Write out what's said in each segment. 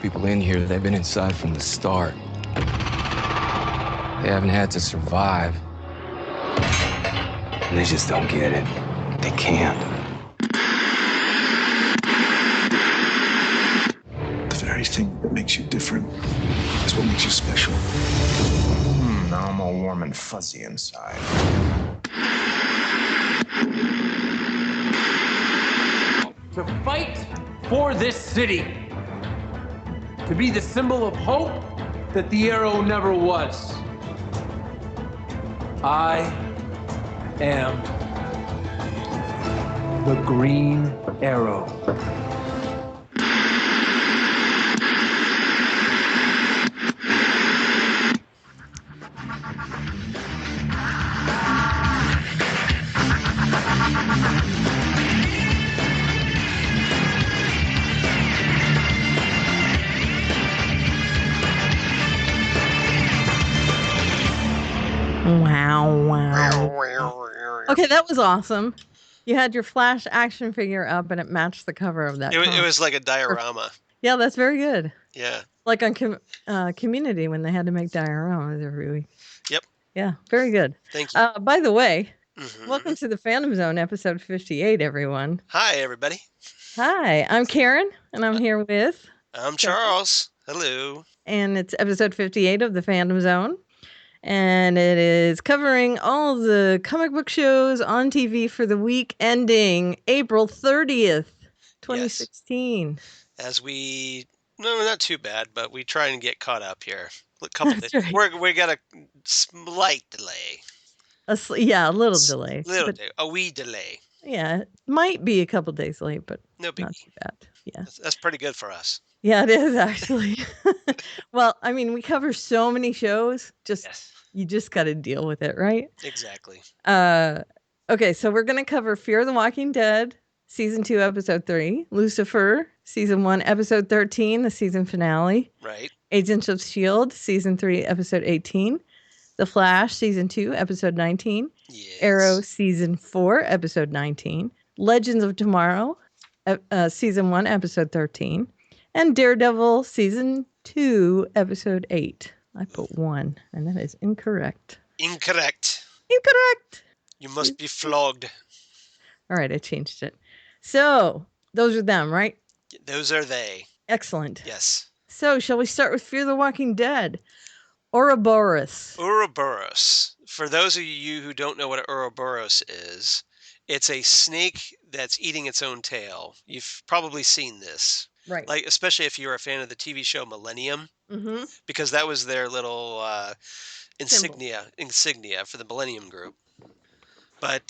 people in here, they've been inside from the start. They haven't had to survive. And they just don't get it. They can't. The very thing that makes you different is what makes you special. Now I'm all warm and fuzzy inside. To fight for this city. To be the symbol of hope that the arrow never was. I am the Green Arrow. Wow. Okay, that was awesome. You had your Flash action figure up and it matched the cover of that. It was like a diorama. Yeah, that's very good. Yeah. Like on Community when they had to make dioramas every week. Yep. Yeah, very good. Thank you. By the way, welcome to the Phantom Zone, episode 58, everyone. Hi, everybody. Hi, I'm Karen, and I'm here with... I'm Charles. Hello. And it's episode 58 of the Phantom Zone. And it is covering all the comic book shows on TV for the week ending April 30th, 2016. Yes. No, not too bad, but we try and get caught up here. A couple days. Right. We got a slight delay. A little delay. A wee delay. Yeah, it might be a couple days late, but not too bad. Yeah, that's pretty good for us. Yeah, it is actually. Well, I mean, we cover so many shows. You just got to deal with it, right? Exactly. Okay, so we're gonna cover Fear the Walking Dead, season 2, episode 3, Lucifer, season 1, episode 13, the season finale. Right. Agents of S.H.I.E.L.D., season 3, episode 18. The Flash, season 2, episode 19. Yes. Arrow, season 4, episode 19. Legends of Tomorrow, season 1, episode 13. And Daredevil, season 2, episode 8. I put 1, and that is incorrect. Incorrect. You must be flogged. All right, I changed it. So, those are them, right? Those are they. Excellent. Yes. So, shall we start with Fear the Walking Dead? Ouroboros. Ouroboros. For those of you who don't know what an Ouroboros is, it's a snake that's eating its own tail. You've probably seen this. Right. Like, especially if you're a fan of the TV show Millennium, because that was their little insignia for the Millennium Group. But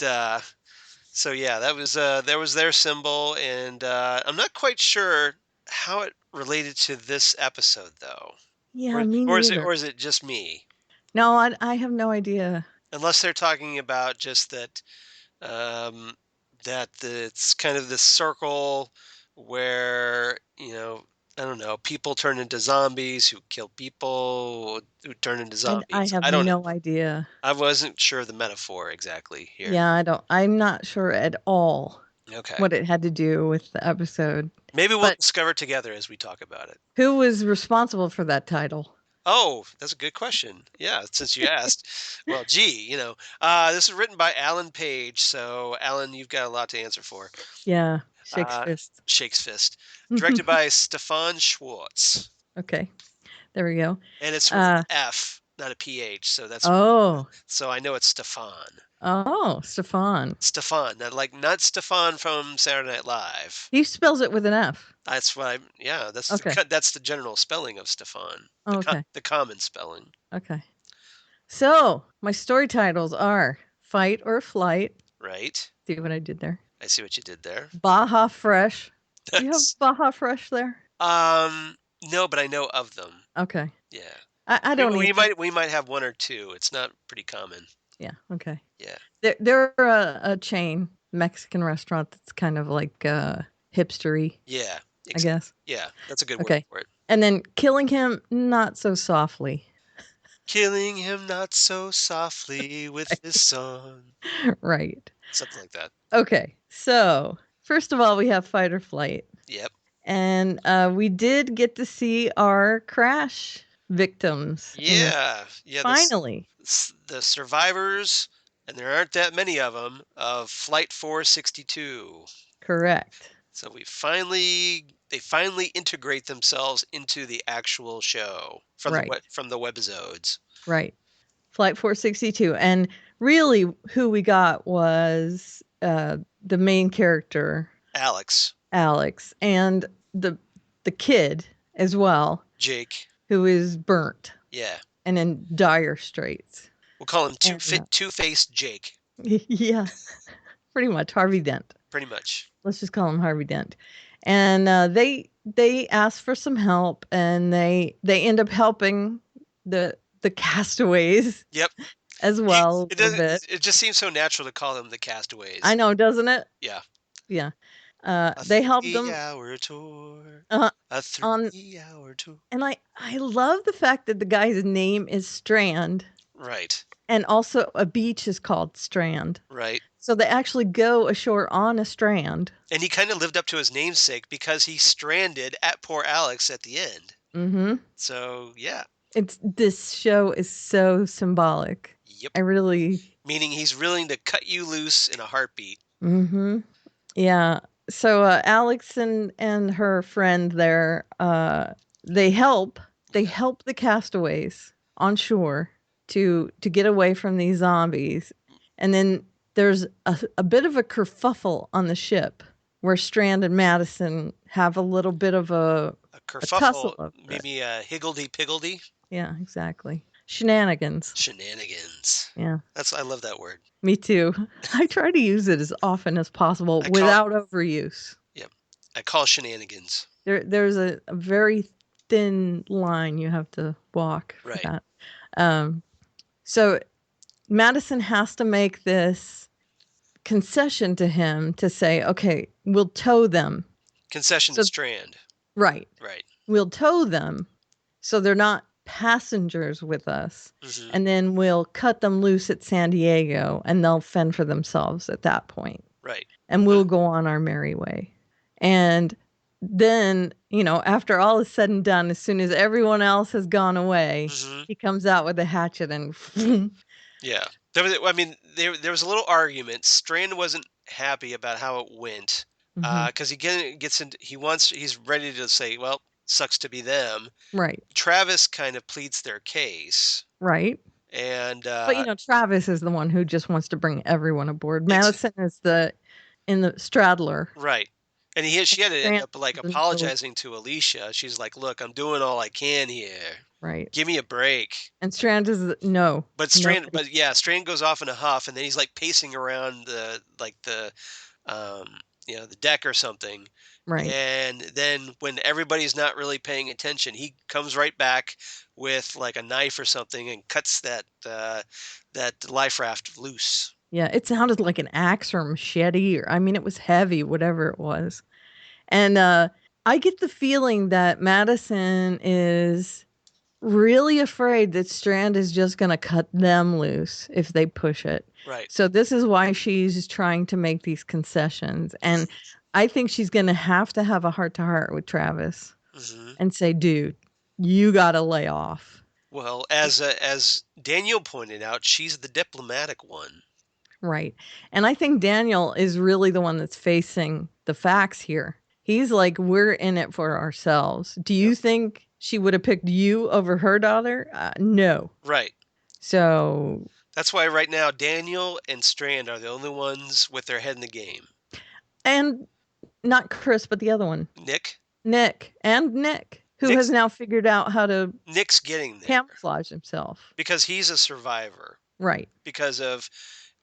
so yeah, that was their symbol, and I'm not quite sure how it related to this episode though. Yeah, me neither. Or is it just me? No, I have no idea. Unless they're talking about just that it's kind of this circle where, I don't know, people turn into zombies who kill people who turn into zombies. I have no idea. I wasn't sure of the metaphor exactly here. Yeah, I'm not sure at all what it had to do with the episode. Maybe we'll discover together as we talk about it. Who was responsible for that title? Oh, that's a good question. Yeah, since you asked. Well, this is written by Alan Page. So, Alan, you've got a lot to answer for. Yeah, Shakes Fist. Directed by Stefan Schwartz. Okay, there we go. And it's with an F, not a PH. So that's so I know it's Stefan. Oh, Stefan. Stefan, not Stefan from Saturday Night Live. He spells it with an F. That's what that's the general spelling of Stefan. The common spelling. Okay. So, my story titles are Fight or Flight. Right. See what I did there? I see what you did there. Baja Fresh. Do you have Baja Fresh there? No, but I know of them. Okay. Yeah. I don't. We might have one or two. It's not pretty common. Yeah. Okay. Yeah. They're a chain Mexican restaurant that's kind of like hipstery. Yeah. Exactly. I guess. Yeah, that's a good word for it. And then Killing Him Not So Softly. Killing him not so softly with his song. Right. Something like that. Okay. So, first of all, we have Fight or Flight. Yep. And we did get to see our crash victims. in this. Yeah. Finally. The survivors, and there aren't that many of them, of Flight 462. Correct. So they finally integrate themselves into the actual show from Right. the webisodes. Right. Flight 462. And really who we got was the main character, Alex, and the kid as well, Jake. who is burnt Yeah. and in dire straits. We'll call him And, Two-Faced Jake. Yeah, pretty much Harvey Dent. Pretty much. Let's just call him Harvey Dent. And they ask for some help, and they end up helping the castaways. Yep. As well. It just seems so natural to call them the castaways. I know, doesn't it? Yeah. Yeah. They helped them. 3-hour tour. Uh, A 3-hour tour. And I love the fact that the guy's name is Strand. Right. And also a beach is called Strand. Right. So they actually go ashore on a strand. And he kind of lived up to his namesake because he stranded at poor Alex at the end. Mm-hmm. So, yeah. This show is so symbolic. Yep. Meaning he's willing to cut you loose in a heartbeat. Mm-hmm. Yeah. So Alex and her friend there, they help the castaways on shore to get away from these zombies. And then there's a bit of a kerfuffle on the ship where Strand and Madison have a little bit of a kerfuffle, maybe a higgledy-piggledy. Yeah, exactly. Shenanigans. Yeah. I love that word. Me too. I try to use it as often as possible without overuse. Yep. I call shenanigans. There's a very thin line you have to walk for that. So Madison has to make this concession to him to say, okay, we'll tow them. Concession to Strand. Right. Right. We'll tow them so they're not passengers with us. Mm-hmm. And then we'll cut them loose at San Diego and they'll fend for themselves at that point. Right. And we'll go on our merry way. And then, after all is said and done, as soon as everyone else has gone away, he comes out with a hatchet and yeah. There was a little argument. Strand wasn't happy about how it went because he's ready to say, well, sucks to be them. Right. Travis kind of pleads their case. Right. And but Travis is the one who just wants to bring everyone aboard. Madison is in the straddler. Right. And she had to end up apologizing to Alicia. She's like, "Look, I'm doing all I can here. Right. Give me a break." And Strand is no. But Strand goes off in a huff, and then he's pacing around the deck or something. Right. And then when everybody's not really paying attention, he comes right back with a knife or something and cuts that life raft loose. Yeah, it sounded like an axe or a machete, it was heavy, whatever it was. And I get the feeling that Madison is really afraid that Strand is just going to cut them loose if they push it. Right. So this is why she's trying to make these concessions. And I think she's going to have a heart-to-heart with Travis and say, dude, you got to lay off. Well, as Daniel pointed out, she's the diplomatic one. Right. And I think Daniel is really the one that's facing the facts here. He's like, we're in it for ourselves. Do you think she would have picked you over her daughter? No. Right. So that's why right now Daniel and Strand are the only ones with their head in the game. And not Chris, but the other one. Nick, who has now figured out how to Nick's getting there. Camouflage himself. Because he's a survivor. Right. Because of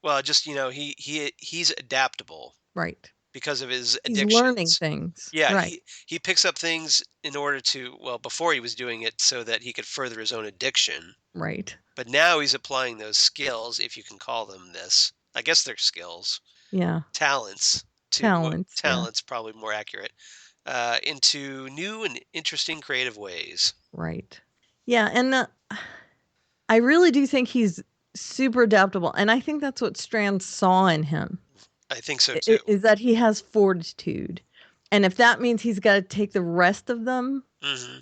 he's adaptable. Right. Because of his addictions. He's learning things. Yeah, right. He picks up things in order to, before he was doing it so that he could further his own addiction. Right. But now he's applying those skills, if you can call them this. I guess they're skills. Yeah. Talents, probably more accurate, into new and interesting creative ways. Right. Yeah, and I really do think he's super adaptable, and I think that's what Strand saw in him. I think so too. Is that he has fortitude, And if that means he's got to take the rest of them,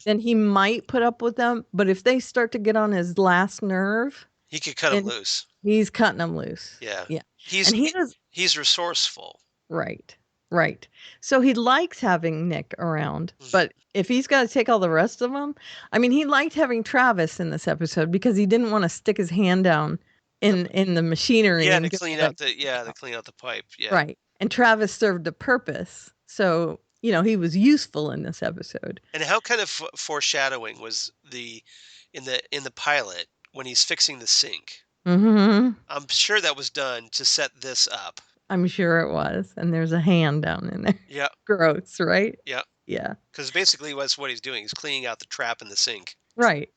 then he might put up with them. But if they start to get on his last nerve, he could cut him loose. He's cutting them loose. Yeah. Yeah. He's resourceful. Right. Right. So he likes having Nick around, Mm-hmm. but if he's got to take all the rest of them, I mean, he liked having Travis in this episode because he didn't want to stick his hand down in the machinery. Yeah, and to get clean it out to clean out the pipe. Yeah. Right. And Travis served a purpose. So, he was useful in this episode. And how kind of foreshadowing was in the pilot when he's fixing the sink? Mm-hmm. I'm sure that was done to set this up. I'm sure it was. And there's a hand down in there. Yeah. Gross, right? Yeah. Yeah. Because basically that's what he's doing. He's cleaning out the trap in the sink. Right.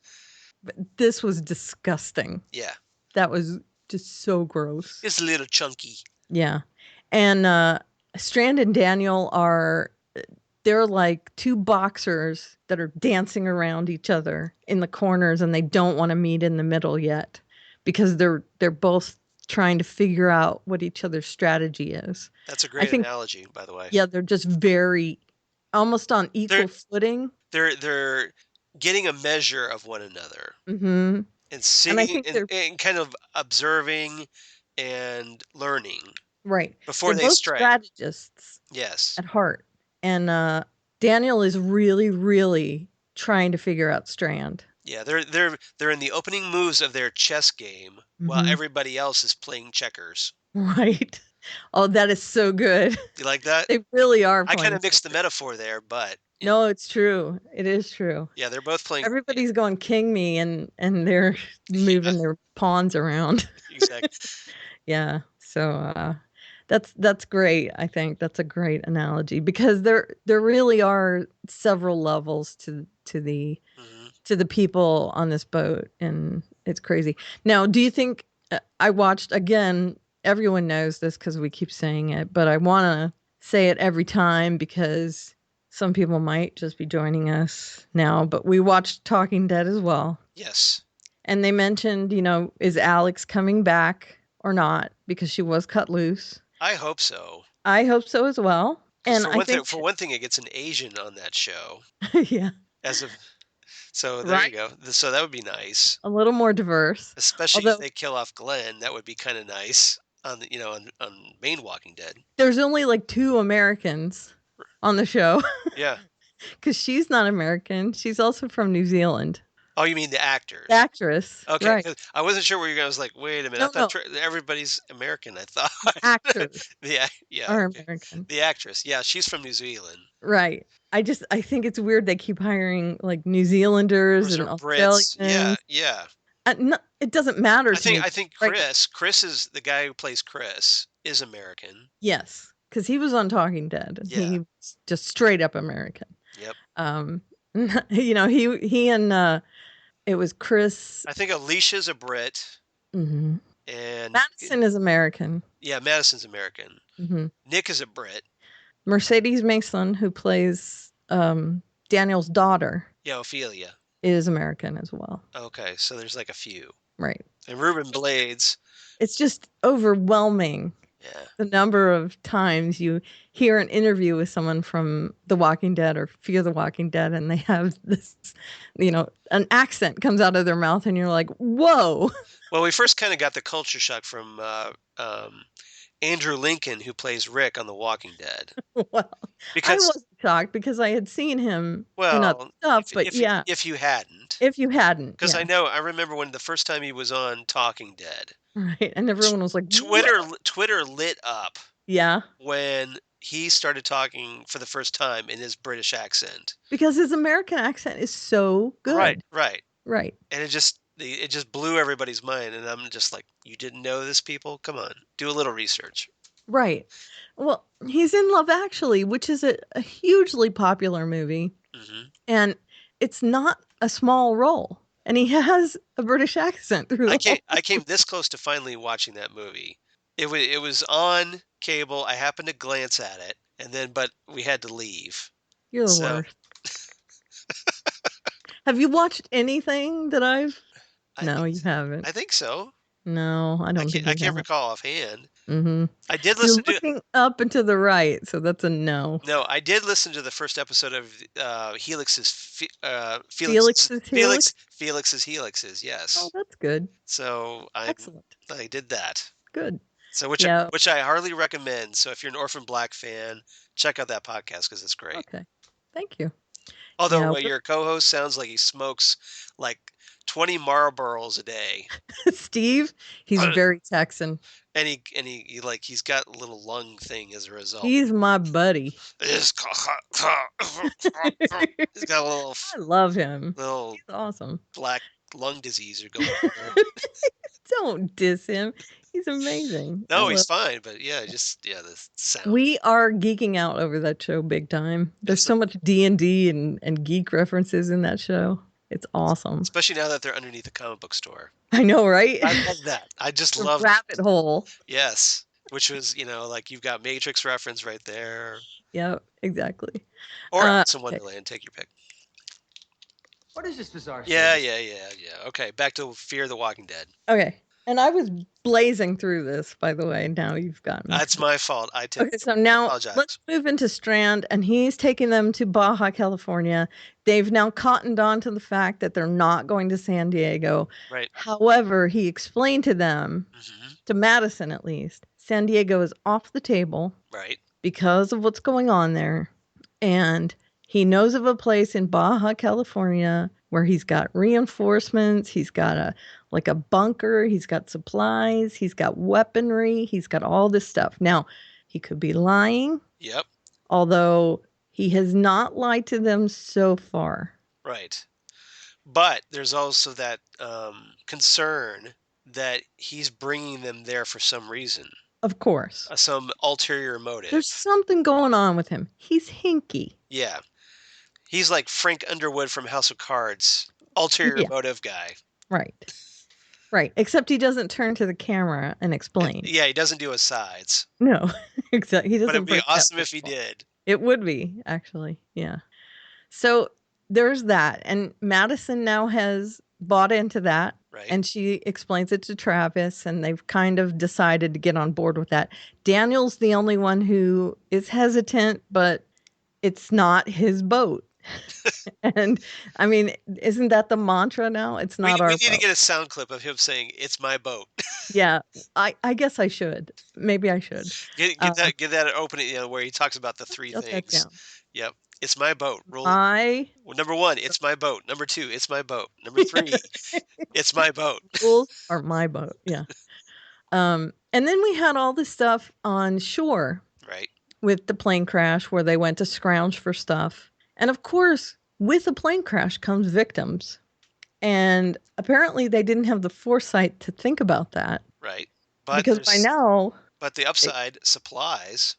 But this was disgusting. Yeah. That was just so gross. It's a little chunky. Yeah. And Strand and Daniel they're like two boxers that are dancing around each other in the corners, and they don't want to meet in the middle yet because they're both trying to figure out what each other's strategy is. That's a great analogy, by the way. Yeah, they're just almost on equal footing. They're getting a measure of one another. Mm-hmm. And seeing and kind of observing and learning. Right. Before they're they both strike. Strategists. Yes. At heart. And Daniel is really, really trying to figure out Strand. Yeah, they're in the opening moves of their chess game while everybody else is playing checkers. Right. Oh, that is so good. You like that? They really are. I kind of mixed the metaphor there, but no, it's true. It is true. Yeah, they're both playing. Everybody's going king me, and they're moving their pawns around. Exactly. Yeah. So that's great. I think that's a great analogy because there really are several levels to the people on this boat, and it's crazy. Now, do you think I watched again? Everyone knows this because we keep saying it, but I want to say it every time because some people might just be joining us now. But we watched Talking Dead as well. Yes. And they mentioned, is Alex coming back or not? Because she was cut loose. I hope so. I hope so as well. And for one thing, it gets an Asian on that show. Yeah. So there you go. So that would be nice. A little more diverse. Especially if they kill off Glenn, that would be kind of nice on main Walking Dead. There's only like 2 Americans on the show. Yeah. Because she's not American. She's also from New Zealand. Oh, you mean the actors? The actress. Okay. Right. I wasn't sure where you're going. I was like, wait a minute. No, I thought everybody's American, I thought. Actors. Yeah. Are okay. American. The actress. Yeah, she's from New Zealand. Right. I think it's weird they keep hiring like New Zealanders and Australians. Brits. Yeah. No, it doesn't matter to me. I think Chris is the guy who plays Chris is American. Yes, because he was on Talking Dead. And he was just straight up American. Yep. He and it was Chris. I think Alicia's a Brit. Mm-hmm. And Madison is American. Yeah, Madison's American. Mm-hmm. Nick is a Brit. Mercedes Mason, who plays Daniel's daughter. Yeah, Ophelia. Is American as well. Okay, so there's like a few. Right. And Ruben Blades. It's just overwhelming. Yeah. The number of times you hear an interview with someone from The Walking Dead or Fear the Walking Dead, and they have this, an accent comes out of their mouth, and you're like, whoa. Well, we first kind of got the culture shock from Andrew Lincoln, who plays Rick on The Walking Dead. Well, I wasn't shocked because I had seen him in other stuff, if you hadn't. Because I remember when the first time he was on Talking Dead. Right, and everyone was like, Twitter lit up. Yeah. When he started talking for the first time in his British accent. Because his American accent is so good. Right. And it just blew everybody's mind, and I'm just like, you didn't know this, people? Come on, do a little research. Right. Well, he's in Love Actually, which is a hugely popular movie, and it's not a small role. And he has a British accent through the I came this close to finally watching that movie. It was on cable. I happened to glance at it, but we had to leave. You're the worst. Have you watched anything that No, you haven't. I think so. No, I don't think I he can't has. recall offhand. Mm-hmm. I did You're listen to. looking up and to the right, so that's a no. No, I did listen to the first episode of Felix's Helix? Felix's Helixes. Oh, Yes, that's good. so Excellent. I did that. Good. So Yeah. which I heartily recommend. So if you're an Orphan Black fan, check out that podcast because it's great. Okay. Thank you. Although Yeah. your co-host sounds like he smokes like 20 Marlboros a day, Steve, he's very Texan. and he like he's got a little lung thing as a result. He's my buddy. He's got a little I love him. little He's awesome. black lung disease or going on there. Don't diss him. He's amazing. No, he's fine, but the sound. We are geeking out over that show big time. There's so much D&D and geek references in that show. It's awesome. Especially now that they're underneath a comic book store. I know, right? I love that. I just love rabbit hole. Yes, which was, like you've got Matrix reference right there. Yep, exactly. Or Alice in Wonderland, take your pick. What is this bizarre? Yeah. Okay, back to Fear the Walking Dead. Okay. And I was blazing through this, by the way. Now you've gotten me. That's my fault. Okay, so now let's move into Strand, and he's taking them to Baja, California. They've now cottoned on to the fact that they're not going to San Diego. Right. However, he explained to them, to Madison at least, San Diego is off the table. Right. Because of what's going on there. And he knows of a place in Baja, California, where he's got reinforcements. He's got a bunker. He's got supplies. He's got weaponry. He's got all this stuff. Now, he could be lying. Yep. Although he has not lied to them so far. Right. But there's also that concern that he's bringing them there for some reason. Of course. Some ulterior motive. There's something going on with him. He's hinky. Yeah. He's like Frank Underwood from House of Cards. Ulterior motive guy. Right. Right. Except he doesn't turn to the camera and explain. Yeah, he doesn't do asides. No. Exactly. He doesn't. But it'd be awesome if he did. It would be, actually. Yeah. So there's that. And Madison now has bought into that. Right. And she explains it to Travis, and they've kind of decided to get on board with that. Daniel's the only one who is hesitant, but it's not his boat. And I mean, isn't that the mantra now? It's not our boat. We need to get a sound clip of him saying, "It's my boat." Yeah, I guess I should. Maybe I should. Get that opening, where he talks about the three things. Yep. It's my boat. Number 1, it's my boat. Number 2, it's my boat. Number 3, it's my boat. Rules are my boat. Yeah. And then we had all this stuff on shore. Right. With the plane crash where they went to scrounge for stuff. And of course, with the plane crash comes victims. And apparently they didn't have the foresight to think about that. Right. Because by now... But the upside, supplies.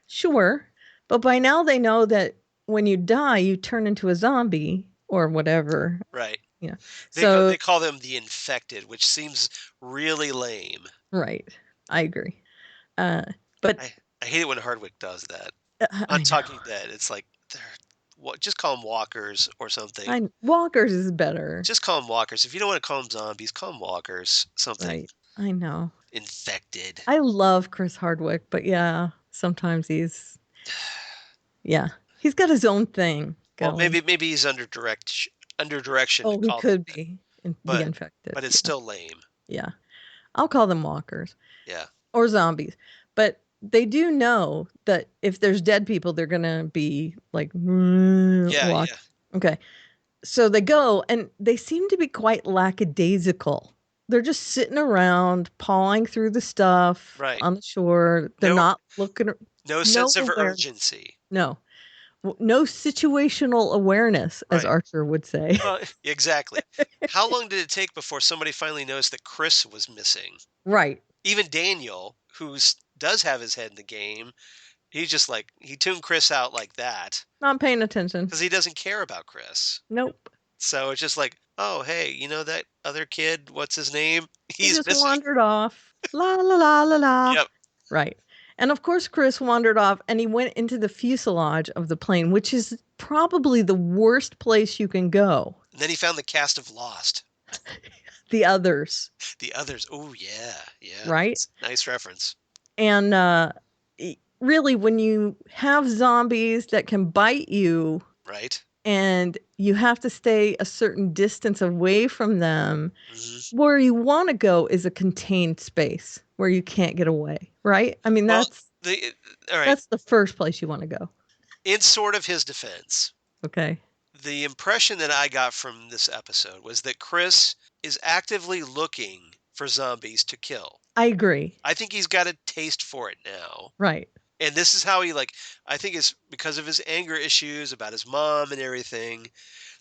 Sure. But by now they know that when you die, you turn into a zombie or whatever. Right. Yeah. They call them the infected, which seems really lame. Right. I agree. But I hate it when Hardwick does that. On Talking Dead, it's like, just call them walkers or something. Walkers is better. Just call them walkers. If you don't want to call them zombies, call them walkers. Something. Right. I know. Infected. I love Chris Hardwick, but yeah, sometimes he's got his own thing going. Well, maybe he's under direction. Oh, he could be infected. But it's still lame. Yeah. I'll call them walkers. Yeah. Or zombies. But they do know that if there's dead people, they're going to be like, yeah. Okay. So they go, and they seem to be quite lackadaisical. They're just sitting around, pawing through the stuff on the shore. They're not looking. No sense of urgency. No situational awareness, as Archer would say. Well, exactly. How long did it take before somebody finally noticed that Chris was missing? Right. Even Daniel, who does have his head in the game, he's just like, he tuned Chris out like that. Not paying attention. Because he doesn't care about Chris. Nope. So it's just like, oh, hey, that other kid, what's his name? He just wandered off. La, la, la, la, la. Yep. Right. And of course, Chris wandered off and he went into the fuselage of the plane, which is probably the worst place you can go. And then he found the cast of Lost. The Others, The Others. Oh, yeah. Yeah. right? Nice reference. And really, when you have zombies that can bite you Right. and you have to stay a certain distance away from them, Mm-hmm. where you want to go is a contained space where you can't get away, right? I mean, Well, all right. that's the first place you want to go. In sort of his defense, Okay. the impression that I got from this episode was that Chris is actively looking for zombies to kill. I agree. I think he's got a taste for it now. Right. And this is how he, like, I think it's because of his anger issues about his mom and everything.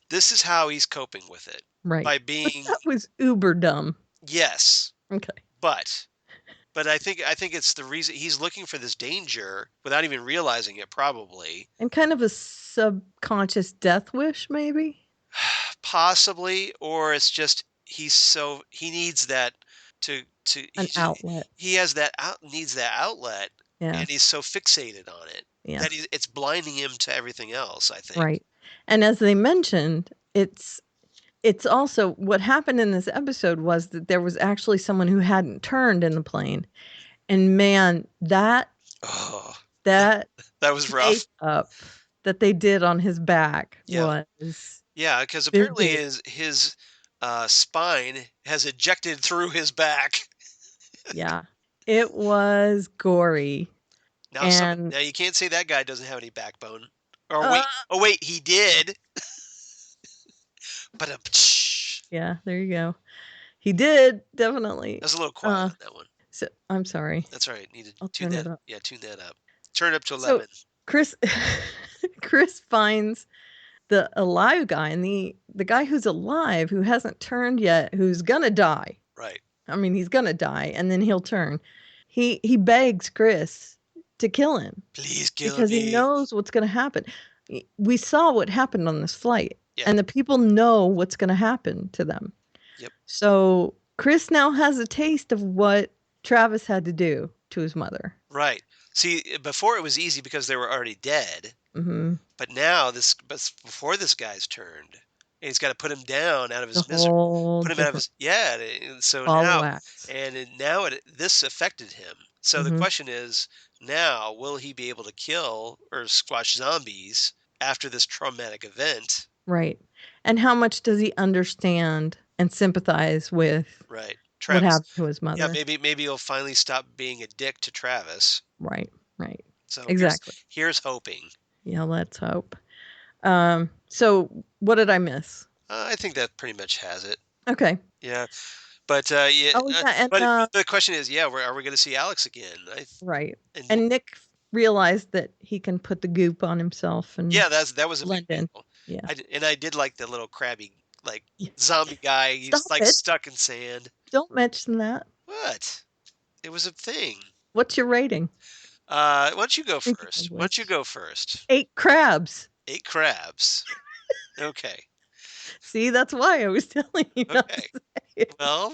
This is how he's coping with it. Right. By But being, that was uber dumb. yes, Okay. but I think it's the reason he's looking for this danger without even realizing it, probably. And kind of a subconscious death wish, maybe? Possibly, or it's just he needs that An outlet. he has that needs that outlet, Yeah. and he's so fixated on it Yeah. that it's blinding him to everything else, I think. Right. And as they mentioned, it's also what happened in this episode was that there was actually someone who hadn't turned in the plane. And man, that was rough. Up that they did on his back Yeah. was Because apparently vivid. his spine has ejected through his back. Yeah. It was gory. Now, now you can't say that guy doesn't have any backbone. Or wait, he did. But yeah, there you go. He did, definitely. That's a little quiet on that one. So I'm sorry. That's all right. Need to I'll tune turn that it up. Yeah, tune that up. Turn it up to 11. So Chris finds the alive guy, and the guy who's alive, who hasn't turned yet, who's gonna die. Right. I mean, he's gonna die, and then he'll turn. He begs Chris to kill him. Please kill me. Because he knows what's gonna happen. We saw what happened on this flight. Yeah. And the people know what's gonna happen to them. Yep. So Chris now has a taste of what Travis had to do to his mother. Right. See, before it was easy because they were already dead. Mm-hmm. But now before this guy's turned, and he's got to put him down out of his misery. Put him out of his So now, this affected him. So the question is now, will he be able to kill or squash zombies after this traumatic event? Right. And how much does he understand and sympathize with Right. Travis, what happened to his mother? Yeah, maybe he'll finally stop being a dick to Travis. Right. So exactly. Here's hoping. Yeah, let's hope. So what did I miss? I think that pretty much has it. Okay. Yeah. But but the question is, are we going to see Alex again? Right. And Nick realized that he can put the goop on himself and that was a big deal. Yeah. I did like the little crabby zombie guy. He's stuck in sand. Don't mention that. What? It was a thing. What's your rating? Why don't you go first? 8 crabs. 8 crabs. Okay. See, that's why I was telling you. Okay. Well,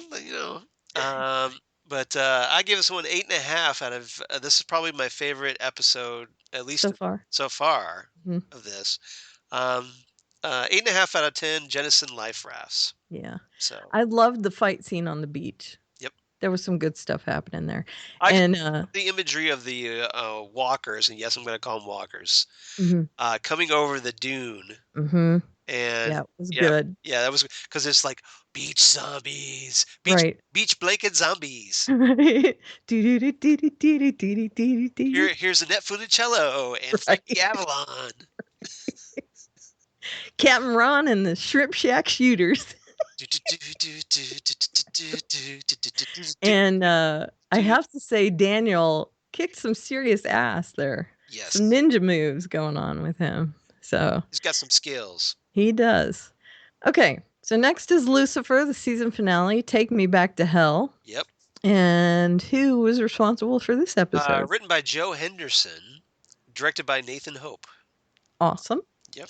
but I give this one 8.5 out of. This is probably my favorite episode, at least so far of this. 8.5 out of 10. Jennison life rafts. Yeah. So I loved the fight scene on the beach. Yep. There was some good stuff happening there. The imagery of the walkers, and yes, I'm going to call them walkers, coming over the dune. Mm-hmm. And it was good. Yeah, that was because it's like beach zombies, beach blanket zombies. Right. Here's a net funicello and fight the Avalon. Captain Ron and the Shrimp Shack Shooters. And I have to say, Daniel kicked some serious ass there. Yes. Some ninja moves going on with him. So he's got some skills. He does. Okay, so next is Lucifer, the season finale, Take Me Back to Hell. Yep. And who was responsible for this episode? Written by Joe Henderson, directed by Nathan Hope. Awesome. Yep.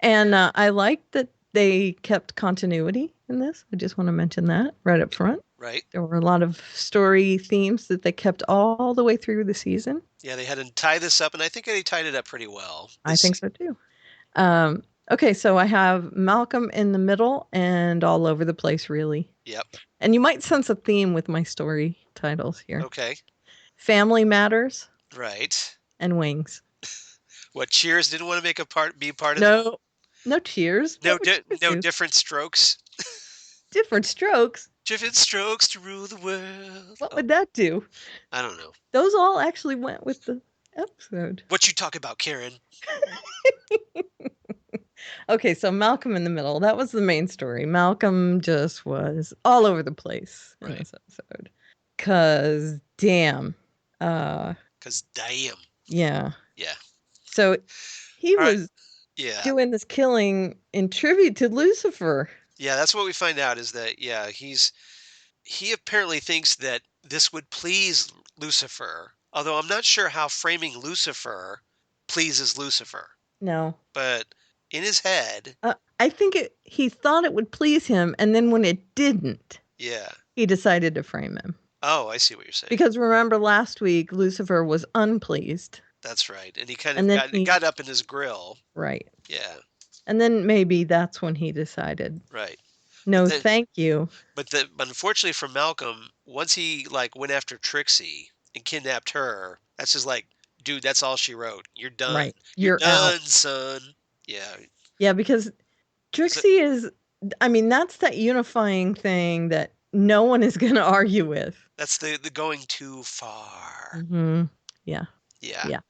And I like that they kept continuity in this. I just want to mention that right up front. Right. There were a lot of story themes that they kept all the way through the season. Yeah, they had to tie this up, and I think they tied it up pretty well. I think so too. Okay, so I have Malcolm in the middle and all over the place, really. Yep. And you might sense a theme with my story titles here. Okay. Family Matters Right. and Wings. What, Cheers didn't want to be part of No, no Cheers. that? What would Cheers No do? Different Strokes. Different Strokes. Different strokes to rule the world. What would that do? I don't know. Those all actually went with the episode. What you talk about, Karen? Okay, so Malcolm in the Middle. That was the main story. Malcolm just was all over the place in this episode. 'Cause damn. Because damn. Yeah. Yeah. So he All right. was Yeah. doing this killing in tribute to Lucifer. Yeah, that's what we find out is that, yeah, he apparently thinks that this would please Lucifer. Although I'm not sure how framing Lucifer pleases Lucifer. No. But in his head, I think he thought it would please him, and then when it didn't, yeah. he decided to frame him. Oh, I see what you're saying. Because remember last week, Lucifer was unpleased. That's right. And he kind And then of got up in his grill. Right. Yeah. And then maybe that's when he decided. Right. No, thank you. But unfortunately for Malcolm, once he like went after Trixie and kidnapped her, that's just like, dude, that's all she wrote. You're done. Right. You're done, out. son. Yeah. Yeah, because Trixie is, I mean, that's that unifying thing that no one is going to argue with. That's the going too far. Mm-hmm. Yeah. Yeah. Yeah.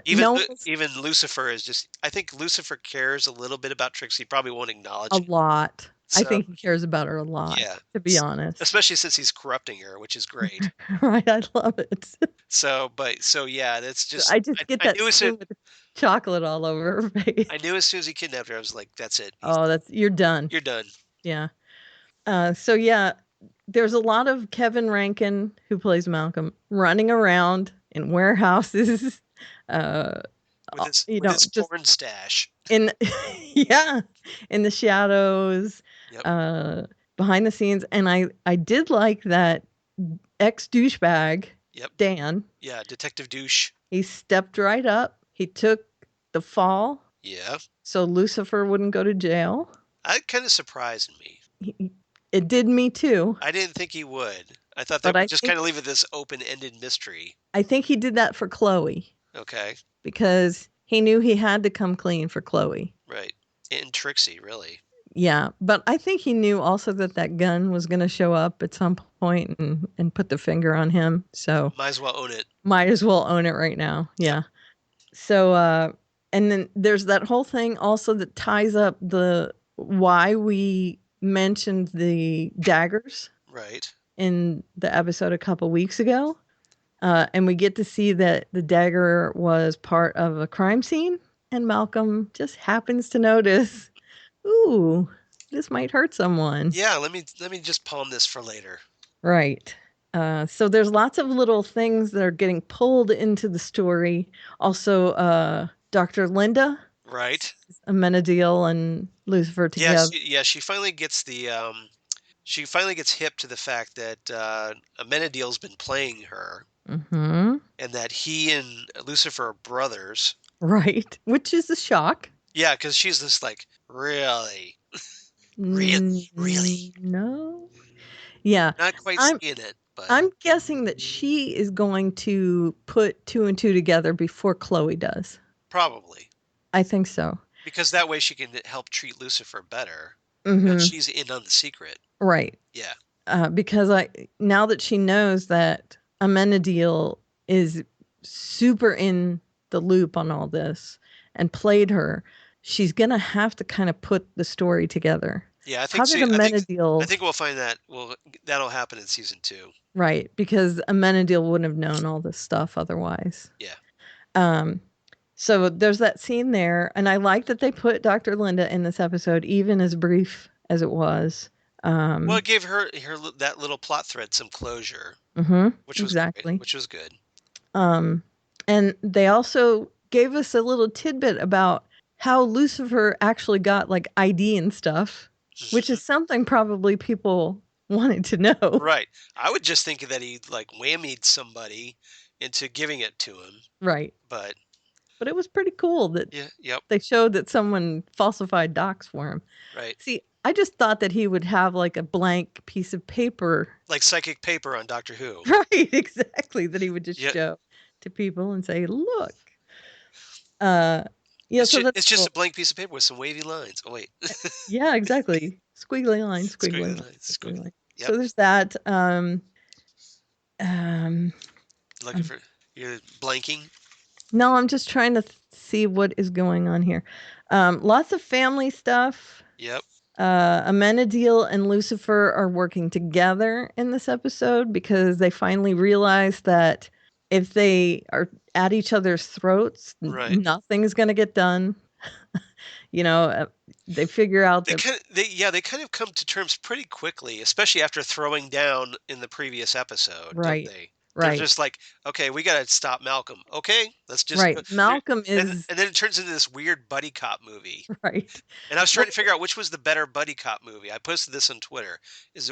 Even Lucifer is just, I think Lucifer cares a little bit about Trixie. Probably won't acknowledge a it. lot. So, I think he cares about her a lot, to be honest. Especially since he's corrupting her, which is great. Right, I love it. So yeah, that's just... I just get that scene with the chocolate all over her face. I knew as soon as he kidnapped her, I was like, that's it. You're done. You're done. Yeah. So yeah, there's a lot of Kevin Rankin, who plays Malcolm, running around in warehouses. With his porn stash. In the shadows, yep. Behind the scenes. And I did like that ex-douchebag, yep. Dan. Yeah, Detective Douche. He stepped right up. He took the fall. Yeah. So Lucifer wouldn't go to jail. That kind of surprised me. It did me too. I didn't think he would. I thought that would just kind of leave it this open-ended mystery. I think he did that for Chloe. Okay. Because he knew he had to come clean for Chloe. Right. And Trixie, really. Yeah, but I think he knew also that gun was going to show up at some point and put the finger on him. So might as well own it. Might as well own it right now. Yeah. So and then there's that whole thing also that ties up why we mentioned the daggers. Right. In the episode a couple weeks ago. And we get to see that the dagger was part of a crime scene, and Malcolm just happens to notice, ooh, this might hurt someone. Yeah, let me just palm this for later. Right. So there's lots of little things that are getting pulled into the story. Also, Dr. Linda. Right. Amenadiel and Lucifer together. She finally gets she finally gets hip to the fact that Amenadiel's been playing her. Mm-hmm. And that he and Lucifer are brothers. Right. Which is a shock. Yeah, because she's just like, really? Really? No. Yeah. Not quite seeing it, but... I'm guessing that she is going to put 2 and 2 together before Chloe does. Probably. I think so. Because that way she can help treat Lucifer better. Mm-hmm. And she's in on the secret. Right. Yeah. Because now that she knows that Amenadiel is super in the loop on all this and played her, she's going to have to kind of put the story together. Yeah, I think I think we'll find that that'll happen in season 2. Right, because Amenadiel wouldn't have known all this stuff otherwise. Yeah. So there's that scene there, and I like that they put Dr. Linda in this episode, even as brief as it was. Well, it gave her that little plot thread some closure. Mm-hmm, which was exactly. great, which was good. And they also gave us a little tidbit about how Lucifer actually got like ID and stuff, which is something probably people wanted to know. Right. I would just think that he like whammied somebody into giving it to him. Right. But it was pretty cool that they showed that someone falsified docs for him. Right. See, I just thought that he would have like a blank piece of paper. Like psychic paper on Doctor Who. Right, exactly. That he would just Yeah. show to people and say, look. Yeah, It's, so that's it's just cool. a blank piece of paper with some wavy lines. Oh, wait. Yeah, exactly. Squiggly line, squiggly Squiggly line, lines. squiggly line. Yep. So there's that. Looking for... You're blanking? No, I'm just trying to see what is going on here. Lots of family stuff. Yep. Amenadiel and Lucifer are working together in this episode because they finally realize that if they are at each other's throats, Right. nothing's going to get done. They figure out that They kind of come to terms pretty quickly, especially after throwing down in the previous episode, Right. don't they? Right. They're just like, okay, we got to stop Malcolm. Okay, let's just Right. Malcolm and is then it turns into this weird buddy cop movie. right. And I was trying to figure out which was the better buddy cop movie. I posted this on Twitter.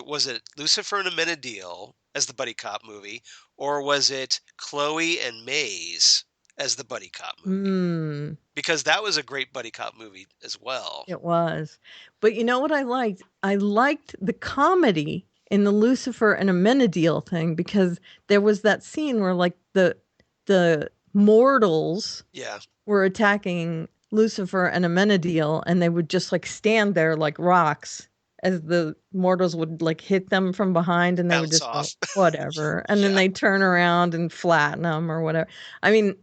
Was it Lucifer and Amenadiel as the buddy cop movie, or was it Chloe and Maze as the buddy cop movie? Because that was a great buddy cop movie as well. It was. But you know what I liked? I liked the comedy in the Lucifer and Amenadiel thing because there was that scene where like the mortals were attacking Lucifer and Amenadiel, and they would just like stand there like rocks as the mortals would like hit them from behind, and they would just go, whatever. And then they turn around and flatten them or whatever. I mean,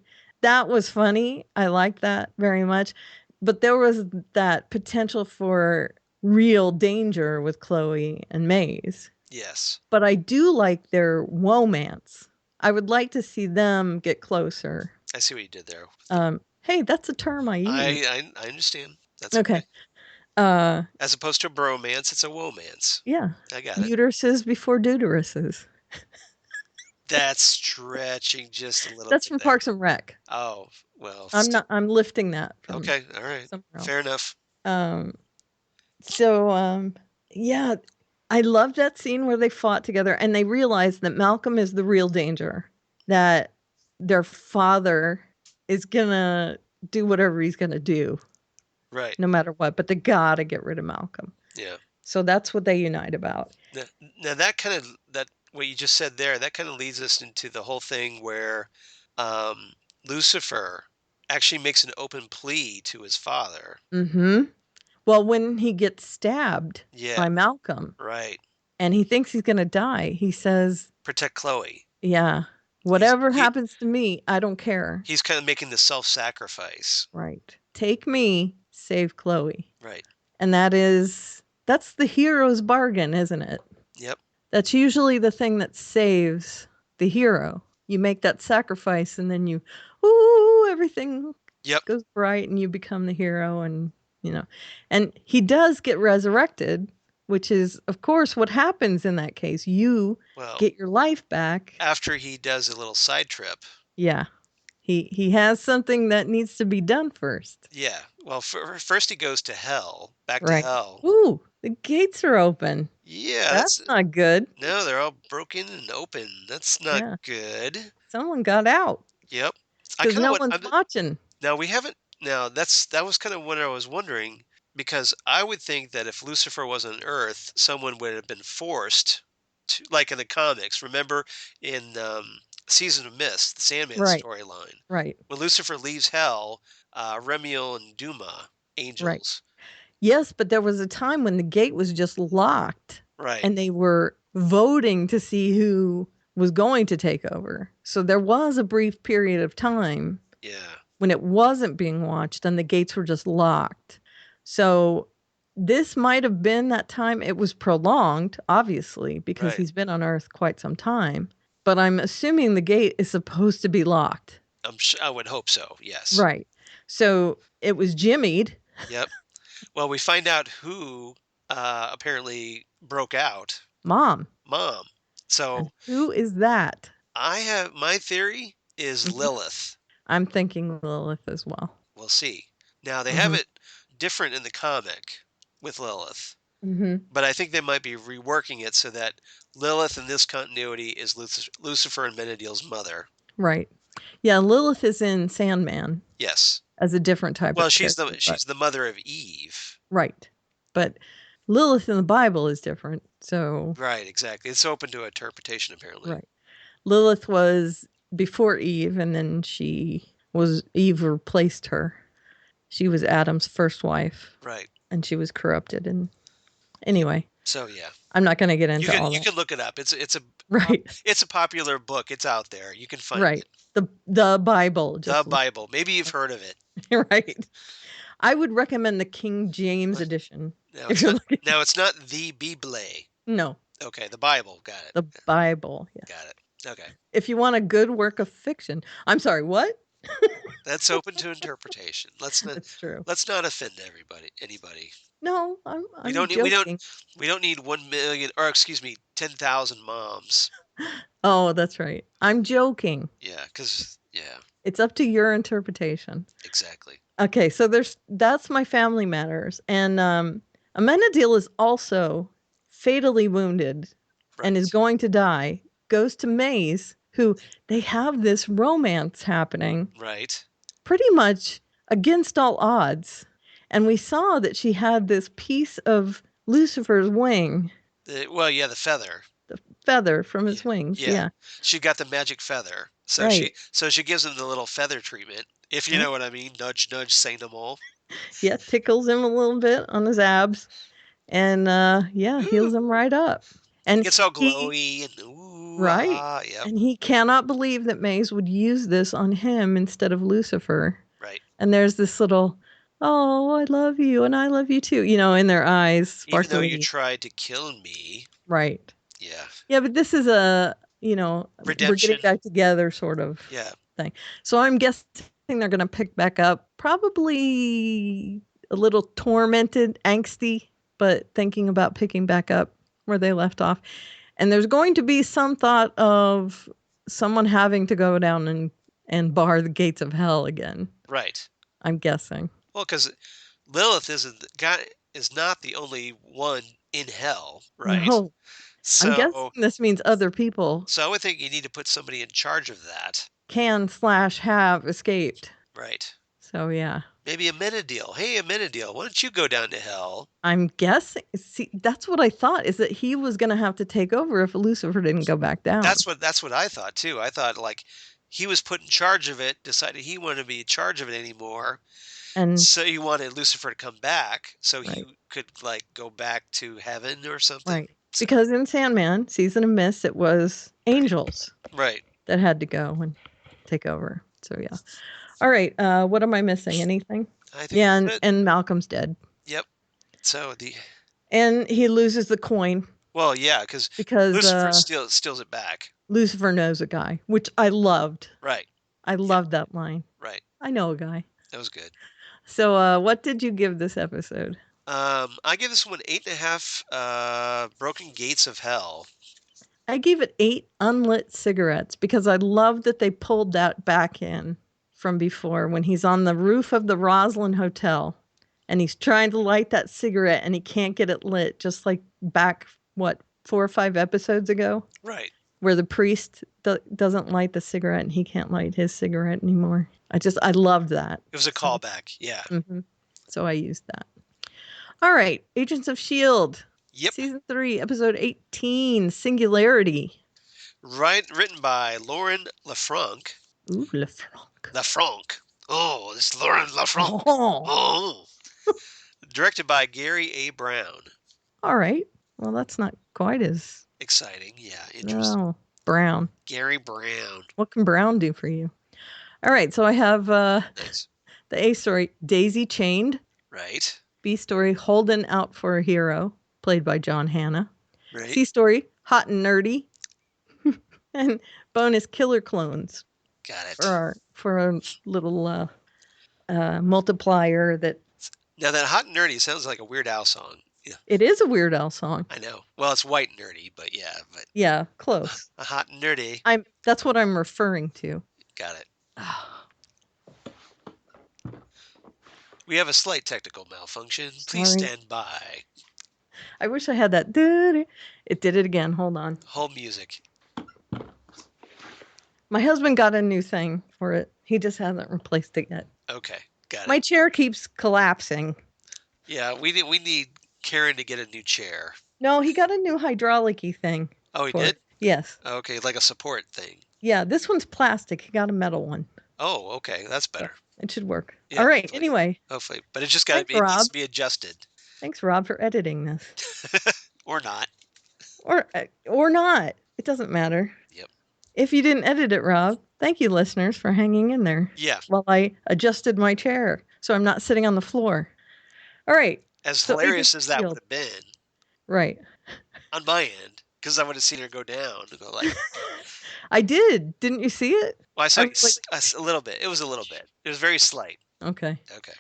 that was funny. I liked that very much. But there was that potential for real danger with Chloe and Maze. Yes. But I do like their womance. I would like to see them get closer. I see what you did there. Hey, that's a term I use. I understand. That's okay. As opposed to a bromance, it's a womance. Yeah. I got it. Uteruses before deuteruses. That's stretching just a little That's bit from there. Parks and Rec. Oh, well. I'm lifting that from okay, all right. Fair enough. Yeah, I love that scene where they fought together and they realized that Malcolm is the real danger, that their father is gonna do whatever he's gonna do. Right. No matter what, but they gotta get rid of Malcolm. Yeah. So that's what they unite about. Now that what you just said there, that kind of leads us into the whole thing where Lucifer actually makes an open plea to his father. Mm-hmm. Well, when he gets stabbed by Malcolm, right, and he thinks he's gonna die, he says, "Protect Chloe." Yeah. Whatever happens to me, I don't care. He's kind of making the self-sacrifice. Right. Take me, save Chloe. Right. And that's the hero's bargain, isn't it? Yep. That's usually the thing that saves the hero. You make that sacrifice and then everything goes bright and you become the hero, and and he does get resurrected, which is of course what happens in that case. You get your life back after he does a little side trip. Yeah. He has something that needs to be done first. Yeah. Well, first he goes to hell, back to hell. Ooh, the gates are open. Yeah. That's not good. No, they're all broken and open. That's not good. Someone got out. Yep. Because no one's watching. Now, we haven't... Now, that was kind of what I was wondering, because I would think that if Lucifer was on Earth, someone would have been forced to, like in the comics. Remember in... Season of Mist, the Sandman storyline. Right. When Lucifer leaves hell, Remiel and Duma, angels. Right. Yes, but there was a time when the gate was just locked. Right. And they were voting to see who was going to take over. So there was a brief period of time. Yeah. When it wasn't being watched and the gates were just locked. So this might have been that time. It was prolonged, obviously, because he's been on Earth quite some time. But I'm assuming the gate is supposed to be locked. I would hope so, yes. Right. So it was jimmied. Yep. Well, we find out who apparently broke out. Mom. So and who is that? My theory is Lilith. I'm thinking Lilith as well. We'll see. Now, they have it different in the comic with Lilith. Mm-hmm. But I think they might be reworking it so that Lilith in this continuity is Lucifer and Menadiel's mother. Right. Yeah, Lilith is in Sandman. Yes. As a different type of she's the mother of Eve. Right. But Lilith in the Bible is different. So, Right, exactly. It's open to interpretation, apparently. right. Lilith was before Eve, and then Eve replaced her. She was Adam's first wife. Right. And she was corrupted. And anyway. So, yeah. I'm not going to get into all that. You can look it up. It's a right. It's a popular book. It's out there. You can find right. it. The Bible. The Bible. Maybe you've heard of it. right. I would recommend the King James edition. No, it's not the Bible. No. Okay, the Bible. Got it. The Bible. Yeah. Got it. Okay. If you want a good work of fiction. I'm sorry, what? That's open to interpretation. That's true. Let's not offend anybody. No, I'm joking. We don't need 1 million, or excuse me, 10,000 moms. Oh, that's right. I'm joking. Yeah, because it's up to your interpretation. Exactly. Okay, so that's my Family Matters, and Amenadiel is also fatally wounded and is going to die. Goes to Maze, who they have this romance happening. Right. Pretty much against all odds. And we saw that she had this piece of Lucifer's wing. The feather. The feather from his wings. Yeah. She got the magic feather. So she gives him the little feather treatment, if you know what I mean. Nudge, nudge, say no more. Yeah, tickles him a little bit on his abs. And heals him right up. And gets all glowy and ooh. Right. Yep. And he cannot believe that Maze would use this on him instead of Lucifer. Right. And there's this little, oh, I love you and I love you too, in their eyes. Sparkly. Even though you tried to kill me. Right. Yeah. Yeah, but this is a, redemption. We're getting back together sort of thing. So I'm guessing they're going to pick back up, probably a little tormented, angsty, but thinking about picking back up where they left off. And there's going to be some thought of someone having to go down and bar the gates of hell again. Right. I'm guessing. Well, because Lilith is not the only one in hell, right? No. So, I'm guessing this means other people. So I would think you need to put somebody in charge of that. Have escaped. Right. So, yeah. Maybe Amenadiel. Hey, Amenadiel, why don't you go down to hell? I'm guessing. See, that's what I thought, is that he was going to have to take over if Lucifer didn't go back down. That's what I thought, too. I thought, he was put in charge of it, decided he wanted to be in charge of it anymore. And so he wanted Lucifer to come back so he could, go back to heaven or something. Right. So, because in Sandman, Season of Mist, it was angels. Right. That had to go and take over. So, yeah. All right. What am I missing? Anything? I think and Malcolm's dead. Yep. So and he loses the coin. Well, yeah, because Lucifer steals it back. Lucifer knows a guy, which I loved. Right. I loved that line. Right. I know a guy. That was good. So, what did you give this episode? I give this one 8.5 broken gates of hell. I gave it 8 unlit cigarettes because I love that they pulled that back in from before when he's on the roof of the Roslyn Hotel and he's trying to light that cigarette and he can't get it lit, just like back, 4 or 5 episodes ago? Right. Where the priest doesn't light the cigarette and he can't light his cigarette anymore. I loved that. It was a callback, yeah. Mm-hmm. So I used that. All right, Agents of S.H.I.E.L.D. Yep. Season 3, Episode 18, Singularity. Written by Lauren LaFranc. Ooh, LaFranc. LaFranc. Oh, this is Lauren LaFranc. Oh. Directed by Gary A. Brown. All right. Well, that's not quite as exciting. Yeah, interesting. No, Brown. Gary Brown. What can Brown do for you? All right, so I have nice. The A story, Daisy Chained. Right. B story, Holden Out for a Hero, played by John Hannah. Right. C story, Hot and Nerdy. And bonus, Killer Clones. Got it. For a little multiplier that. Now that Hot and Nerdy sounds like a Weird Al song. Yeah. It is a Weird Al song. I know. Well, it's white nerdy, but yeah. Yeah, close. A hot and nerdy. That's what I'm referring to. Got it. We have a slight technical malfunction. Please stand by. I wish I had that. It did it again. Hold on. Hold music. My husband got a new thing for it. He just hasn't replaced it yet. Okay, got it. My chair keeps collapsing. Yeah, we need Karen to get a new chair. No, he got a new hydraulic-y thing. Oh, he for did? it. Yes. Okay, like a support thing. Yeah, this one's plastic. He got a metal one. Oh, okay, that's better. It should work. Yeah, All right. hopefully. Anyway, Hopefully, but it just got to thanks, be. It needs Rob. to be adjusted, Thanks, Rob, for editing this. or not. Or not. It doesn't matter. Yep. If you didn't edit it, Rob, thank you, listeners, for hanging in there. Yeah. While I adjusted my chair so I'm not sitting on the floor. All right. As hilarious as that would have been. Right. On my end, because I would have seen her go down and go like. I did. Didn't you see it? Well, I saw a little bit. It was a little bit. It was very slight. Okay. Okay.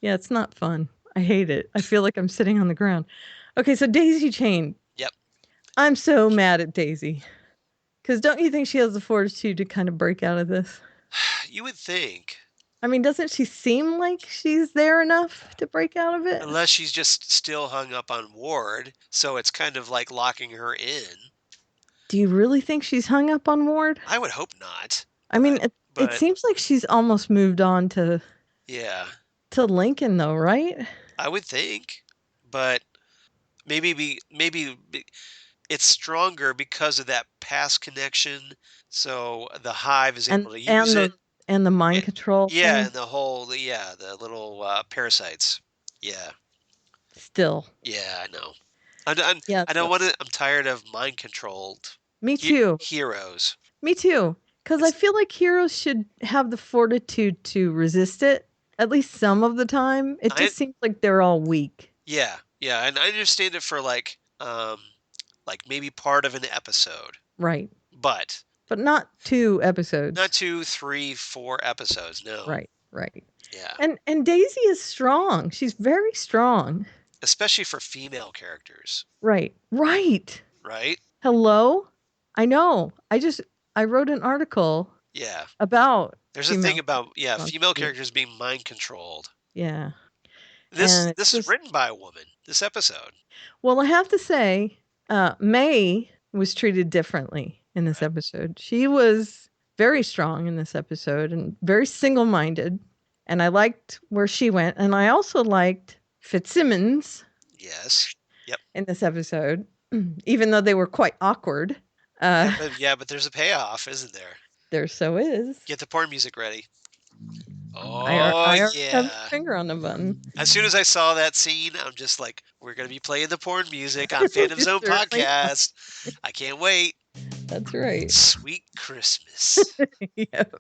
Yeah, it's not fun. I hate it. I feel like I'm sitting on the ground. Okay, so Daisy Chain. Yep. I'm so mad at Daisy. Because don't you think she has the fortitude to kind of break out of this? You would think. I mean, doesn't she seem like she's there enough to break out of it? Unless she's just still hung up on Ward, so it's kind of like locking her in. Do you really think she's hung up on Ward? I would hope not. I mean, it seems like she's almost moved on to Lincoln, though, right? I would think, but maybe it's stronger because of that past connection. So the Hive is able to use it. And the mind control. Yeah, thing. and the little parasites. Yeah. Still. Yeah, I know. I'm tired of mind controlled. Me too. Heroes. Me too. Because I feel like heroes should have the fortitude to resist it, at least some of the time. It just seems like they're all weak. Yeah, and I understand it for like maybe part of an episode. Right. But not 2 episodes. Not 2, 3, 4 episodes. No. Right. Yeah. And Daisy is strong. She's very strong. Especially for female characters. Right. Right? Hello? I know. I wrote an article. Yeah. About. There's a thing about female characters being mind controlled. Yeah. This is written by a woman. This episode. Well, I have to say, May was treated differently in this episode. She was very strong in this episode and very single-minded. And I liked where she went. And I also liked Fitzsimmons. Yes. Yep. In this episode, even though they were quite awkward. But there's a payoff, isn't there? There so is. Get the porn music ready. Oh, I have a finger on the button. As soon as I saw that scene, I'm just like, we're going to be playing the porn music on Phantom Zone Podcast. I can't wait. That's right. Sweet Christmas. Yep.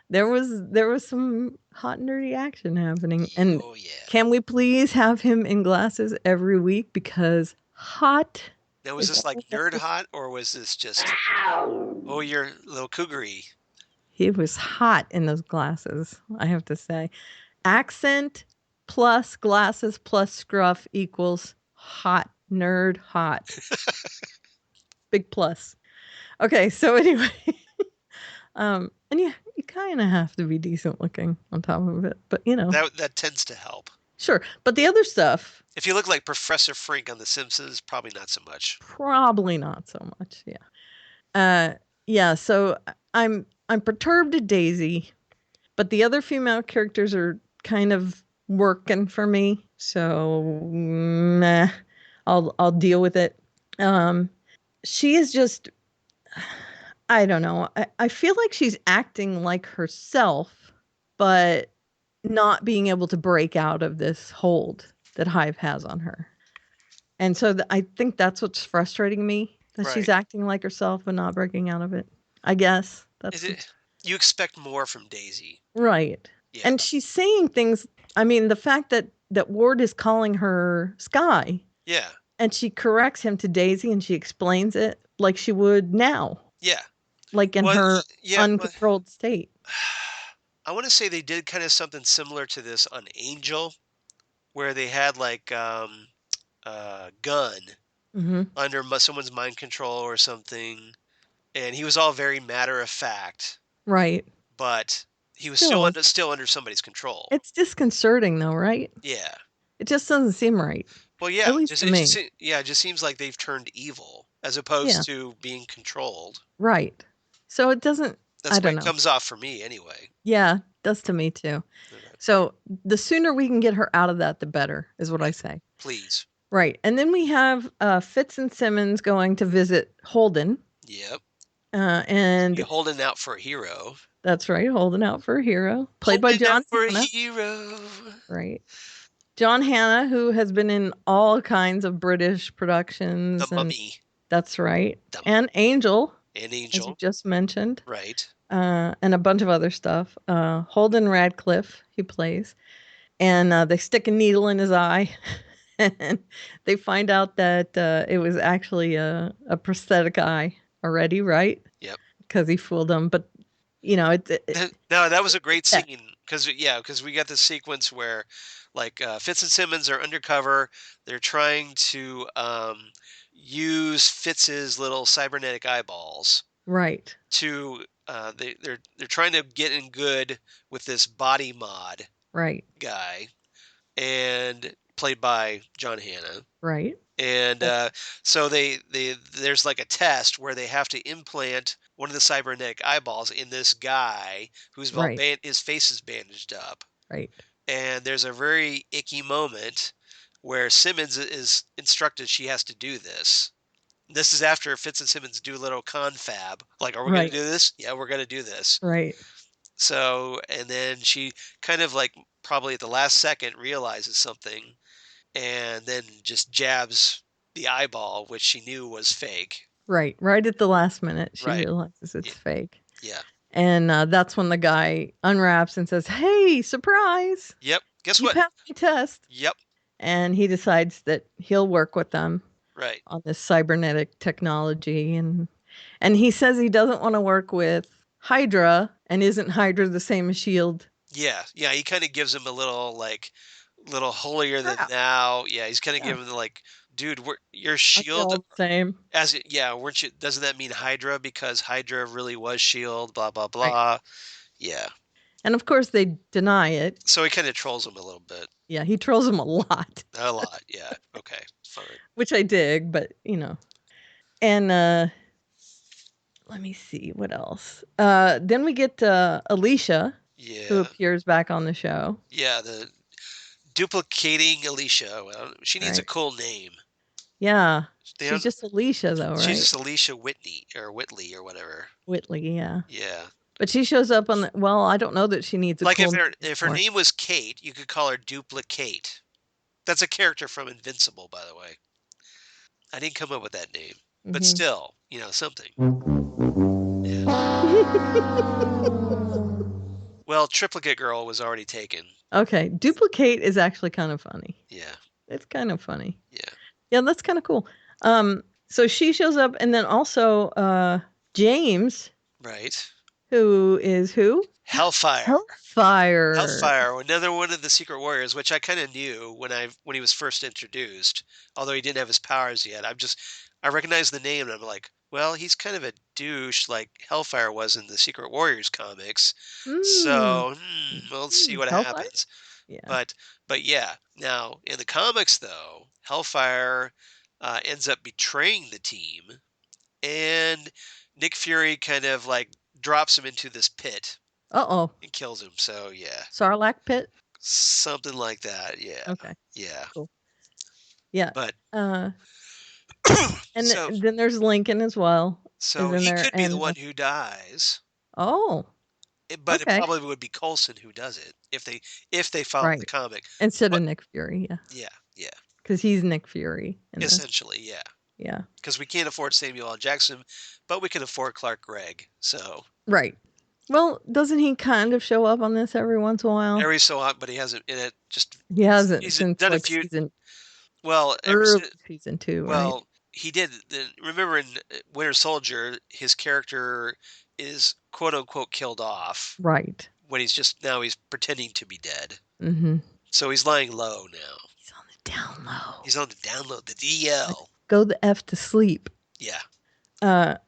There was some hot nerdy action happening. And can we please have him in glasses every week? Because hot. Now, was this like nerd hot, or was this just, you're a little cougary? He was hot in those glasses, I have to say. Accent plus glasses plus scruff equals hot, nerd hot. Big plus. Okay, so anyway. And you kind of have to be decent looking on top of it, but that tends to help. Sure, but the other stuff. If you look like Professor Frink on The Simpsons, probably not so much. Probably not so much. Yeah. So I'm perturbed at Daisy, but the other female characters are kind of working for me. So I'll deal with it. She is just. I don't know. I feel like she's acting like herself, but not being able to break out of this hold that Hive has on her. And so I think that's what's frustrating me, that she's acting like herself but not breaking out of it. I guess. You expect more from Daisy. Right. Yeah. And she's saying things. I mean, the fact that Ward is calling her Sky. Yeah. And she corrects him to Daisy and she explains it like she would now. Yeah. Like in her uncontrolled state. I want to say they did kind of something similar to this on Angel, where they had like a gun under someone's mind control or something, and he was all very matter of fact. Right. But he was still under somebody's control. It's disconcerting, though, right? Yeah. It just doesn't seem right. Well, yeah. At least to me. It just seems like they've turned evil as opposed to being controlled. Right. So it doesn't. That's what it comes off for me anyway. Yeah, does to me too. Okay. So the sooner we can get her out of that, the better, is what I say. Please. Right. And then we have Fitz and Simmons going to visit Holden. Yep. And You're holding out for a hero. That's right, holding out for a hero, played by John for Hannah. a hero. Right. John Hannah, who has been in all kinds of British productions. The Mummy. That's right. The And Angel. And As Angel. you just mentioned. Right. And a bunch of other stuff. Holden Radcliffe, he plays. And they stick a needle in his eye. And they find out that it was actually a prosthetic eye already, right? Yep. Because he fooled them. But, you know, no, that was a great scene. Because we got this sequence where, like, Fitz and Simmons are undercover. They're trying to use Fitz's little cybernetic eyeballs. Right. To they're trying to get in good with this body mod. Right. Guy, and played by John Hannah. Right. And so there's like a test where they have to implant one of the cybernetic eyeballs in this guy who's his face is bandaged up. Right. And there's a very icky moment where Simmons is instructed she has to do this. This is after Fitz and Simmons do a little confab. Like, are we going to do this? Yeah, we're going to do this. Right. So, and then she kind of like probably at the last second realizes something and then just jabs the eyeball, which she knew was fake. Right. Right at the last minute, she realizes it's fake. Yeah. And that's when the guy unwraps and says, "Hey, surprise. Yep. Guess what? You passed my test." Yep. And he decides that he'll work with them. Right. On this cybernetic technology. And he says he doesn't want to work with Hydra, and isn't Hydra the same as S.H.I.E.L.D.? Yeah. He kind of gives him a little holier than thou. Yeah, he's kind of giving the like, dude, you're S.H.I.E.L.D. Same. Weren't you? Doesn't that mean Hydra because Hydra really was S.H.I.E.L.D. Blah blah blah. Right. Yeah. And of course they deny it. So he kind of trolls him a little bit. Yeah, he trolls him a lot. A lot. Yeah. Okay. Fine. Which I dig, but you know. And let me see what else. Then we get Alicia, who appears back on the show. Yeah, the duplicating Alicia. Well, she needs a cool name. Yeah, she's just Alicia, though, right? She's just Alicia Whitley or whatever. Whitley, yeah. Yeah. But she shows up on the. Well, I don't know that she needs a cool name. If her name was Kate, you could call her Duplicate. That's a character from Invincible, by the way. I didn't come up with that name, but still, something. Yeah. Well, Triplicate Girl was already taken. Okay, Duplicate is actually kind of funny. Yeah. It's kind of funny. Yeah. Yeah, that's kind of cool. So she shows up, and then also James. Right. Who is who? Hellfire, another one of the Secret Warriors, which I kind of knew when he was first introduced, although he didn't have his powers yet. I recognized the name, and I'm like, well, he's kind of a douche like Hellfire was in the Secret Warriors comics. So we'll see what happens. Yeah. But yeah, now in the comics though, Hellfire ends up betraying the team, and Nick Fury kind of like drops him into this pit. And kills him. So yeah. Sarlacc pit? Something like that. Yeah. Okay. Yeah. Cool. Yeah. But and then there's Lincoln as well. So he could be the one who dies. Oh. But it probably would be Coulson who does it if they follow the comic. Instead of Nick Fury, yeah. Yeah, yeah. Because he's Nick Fury. Essentially, yeah. Yeah. Because we can't afford Samuel L. Jackson, but we can afford Clark Gregg. So. Right. Well, doesn't he kind of show up on this every once in a while? Every so often, but he hasn't in it. He hasn't he's since done like a few. Season. Well, season 2. Well, right? He did. Remember in Winter Soldier, his character is quote unquote killed off. Right. When he's pretending to be dead. Mm-hmm. So he's lying low now. He's on the down low. He's on the down low, the DL. Go the F to sleep. Yeah.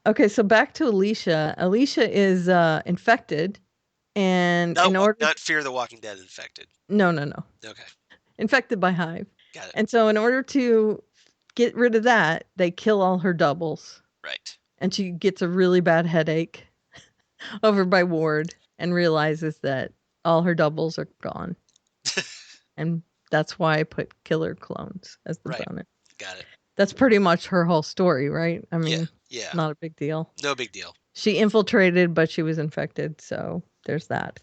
Okay, so back to Alicia. Alicia is infected, and not Fear the Walking Dead infected. No. Okay. Infected by Hive. Got it. And so in order to get rid of that, they kill all her doubles. Right. And she gets a really bad headache over by Ward and realizes that all her doubles are gone. And that's why I put killer clones as the bonus. Got it. That's pretty much her whole story, right? I mean, Yeah. not a big deal. No big deal. She infiltrated, but she was infected, so there's that.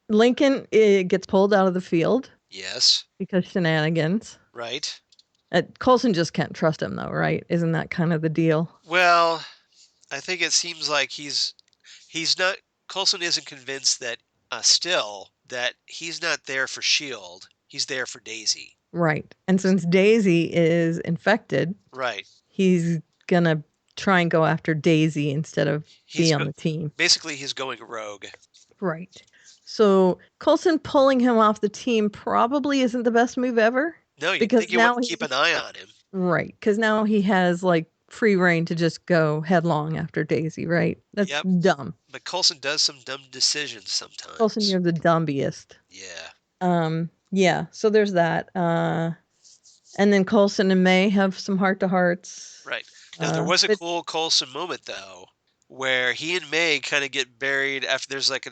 Lincoln gets pulled out of the field Yes. because shenanigans. Right. Coulson just can't trust him, though, right? Isn't that kind of the deal? Well, I think it seems like he's not. Coulson isn't convinced that still that he's not there for S.H.I.E.L.D. He's there for Daisy. Right. And since Daisy is infected, Right. he's gonna try and go after Daisy instead of be on the team. Basically, he's going rogue. Right. So Coulson pulling him off the team probably isn't the best move ever. No, you because think you now want to keep an eye on him. Right. Because now he has like free reign to just go headlong after Daisy, right? That's dumb. But Coulson does some dumb decisions sometimes. Coulson, you're the dumbiest. Yeah. Yeah. So there's that. And then Coulson and May have some heart-to-hearts. Right. Now, there was a cool Coulson moment, though, where he and May kind of get buried after there's like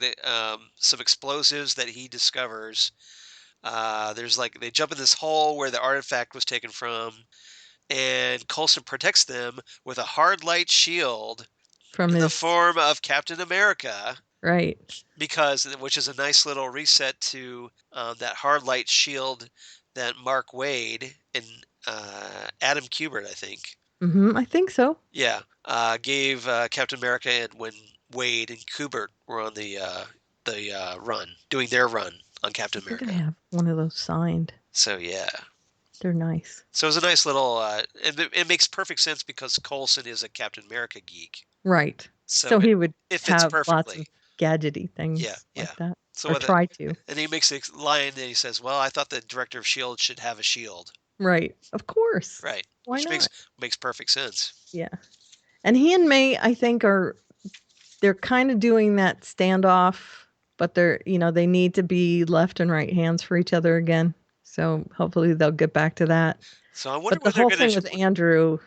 some explosives that he discovers. There's like, they jump in this hole where the artifact was taken from, and Coulson protects them with a hard light shield from the form of Captain America. Right. Which is a nice little reset to that hard light shield that Mark Waid and Adam Kubert, I think. I think so. Yeah, gave Captain America, and when Waid and Kubert were on the run, doing their run on Captain America. I have one of those signed. So yeah, they're nice. So it was a nice little. It makes perfect sense because Coulson is a Captain America geek. Right. So he would have perfectly. Lots of gadgety things like that. So or try to. And he makes a line that he says, well, I thought the director of S.H.I.E.L.D. should have a shield. Right. Of course. Right. Why Which not? makes perfect sense. Yeah. And he and May, I think, they're kind of doing that standoff, but they need to be left and right hands for each other again. So hopefully they'll get back to that. So I wonder but the whole thing with Andrew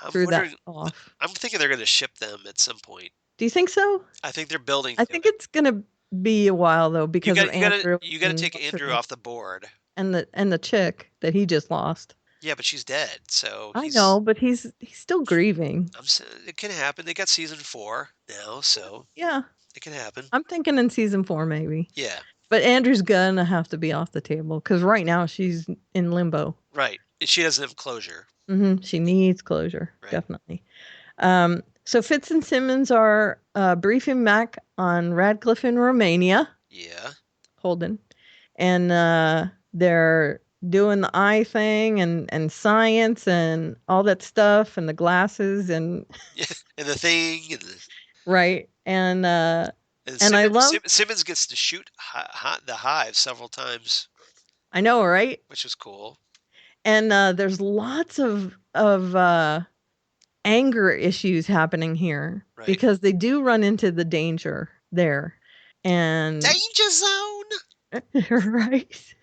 threw that off. I'm thinking they're going to ship them at some point. Do you think so? I think they're building. I think it's going to be a while though because of Andrew. You got to take Andrew off the board. And the chick that he just lost. Yeah, but she's dead. So I know, but he's still grieving. It can happen. They got season 4 now, so yeah, it can happen. I'm thinking in season 4 maybe. Yeah. But Andrew's gonna have to be off the table because right now she's in limbo. Right. She doesn't have closure. She needs closure, definitely. So Fitz and Simmons are briefing back on Radcliffe in Romania. Yeah. Holden. And they're doing the eye thing and science and all that stuff and the glasses and and the thing. Right. And Simmons, I love Simmons gets to shoot the hive several times. I know, right? Which is cool. And there's lots of anger issues happening here because they do run into the danger there. And danger zone. Right.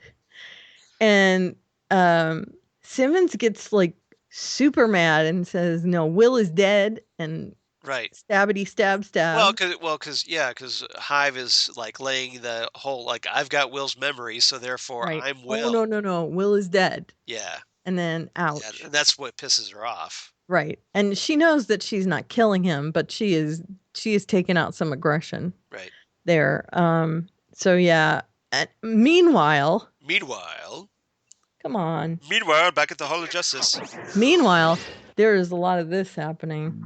And Simmons gets like super mad and says, "No, Will is dead." And stabbity stab. Well, because Hive is like laying the whole like I've got Will's memory, so therefore I'm Will. Oh no, Will is dead. Yeah. And then ouch. Yeah, and that's what pisses her off. Right. And she knows that she's not killing him, but she is taking out some aggression. Right. There. So yeah. Meanwhile. Come on. Meanwhile, back at the Hall of Justice. Meanwhile, there is a lot of this happening.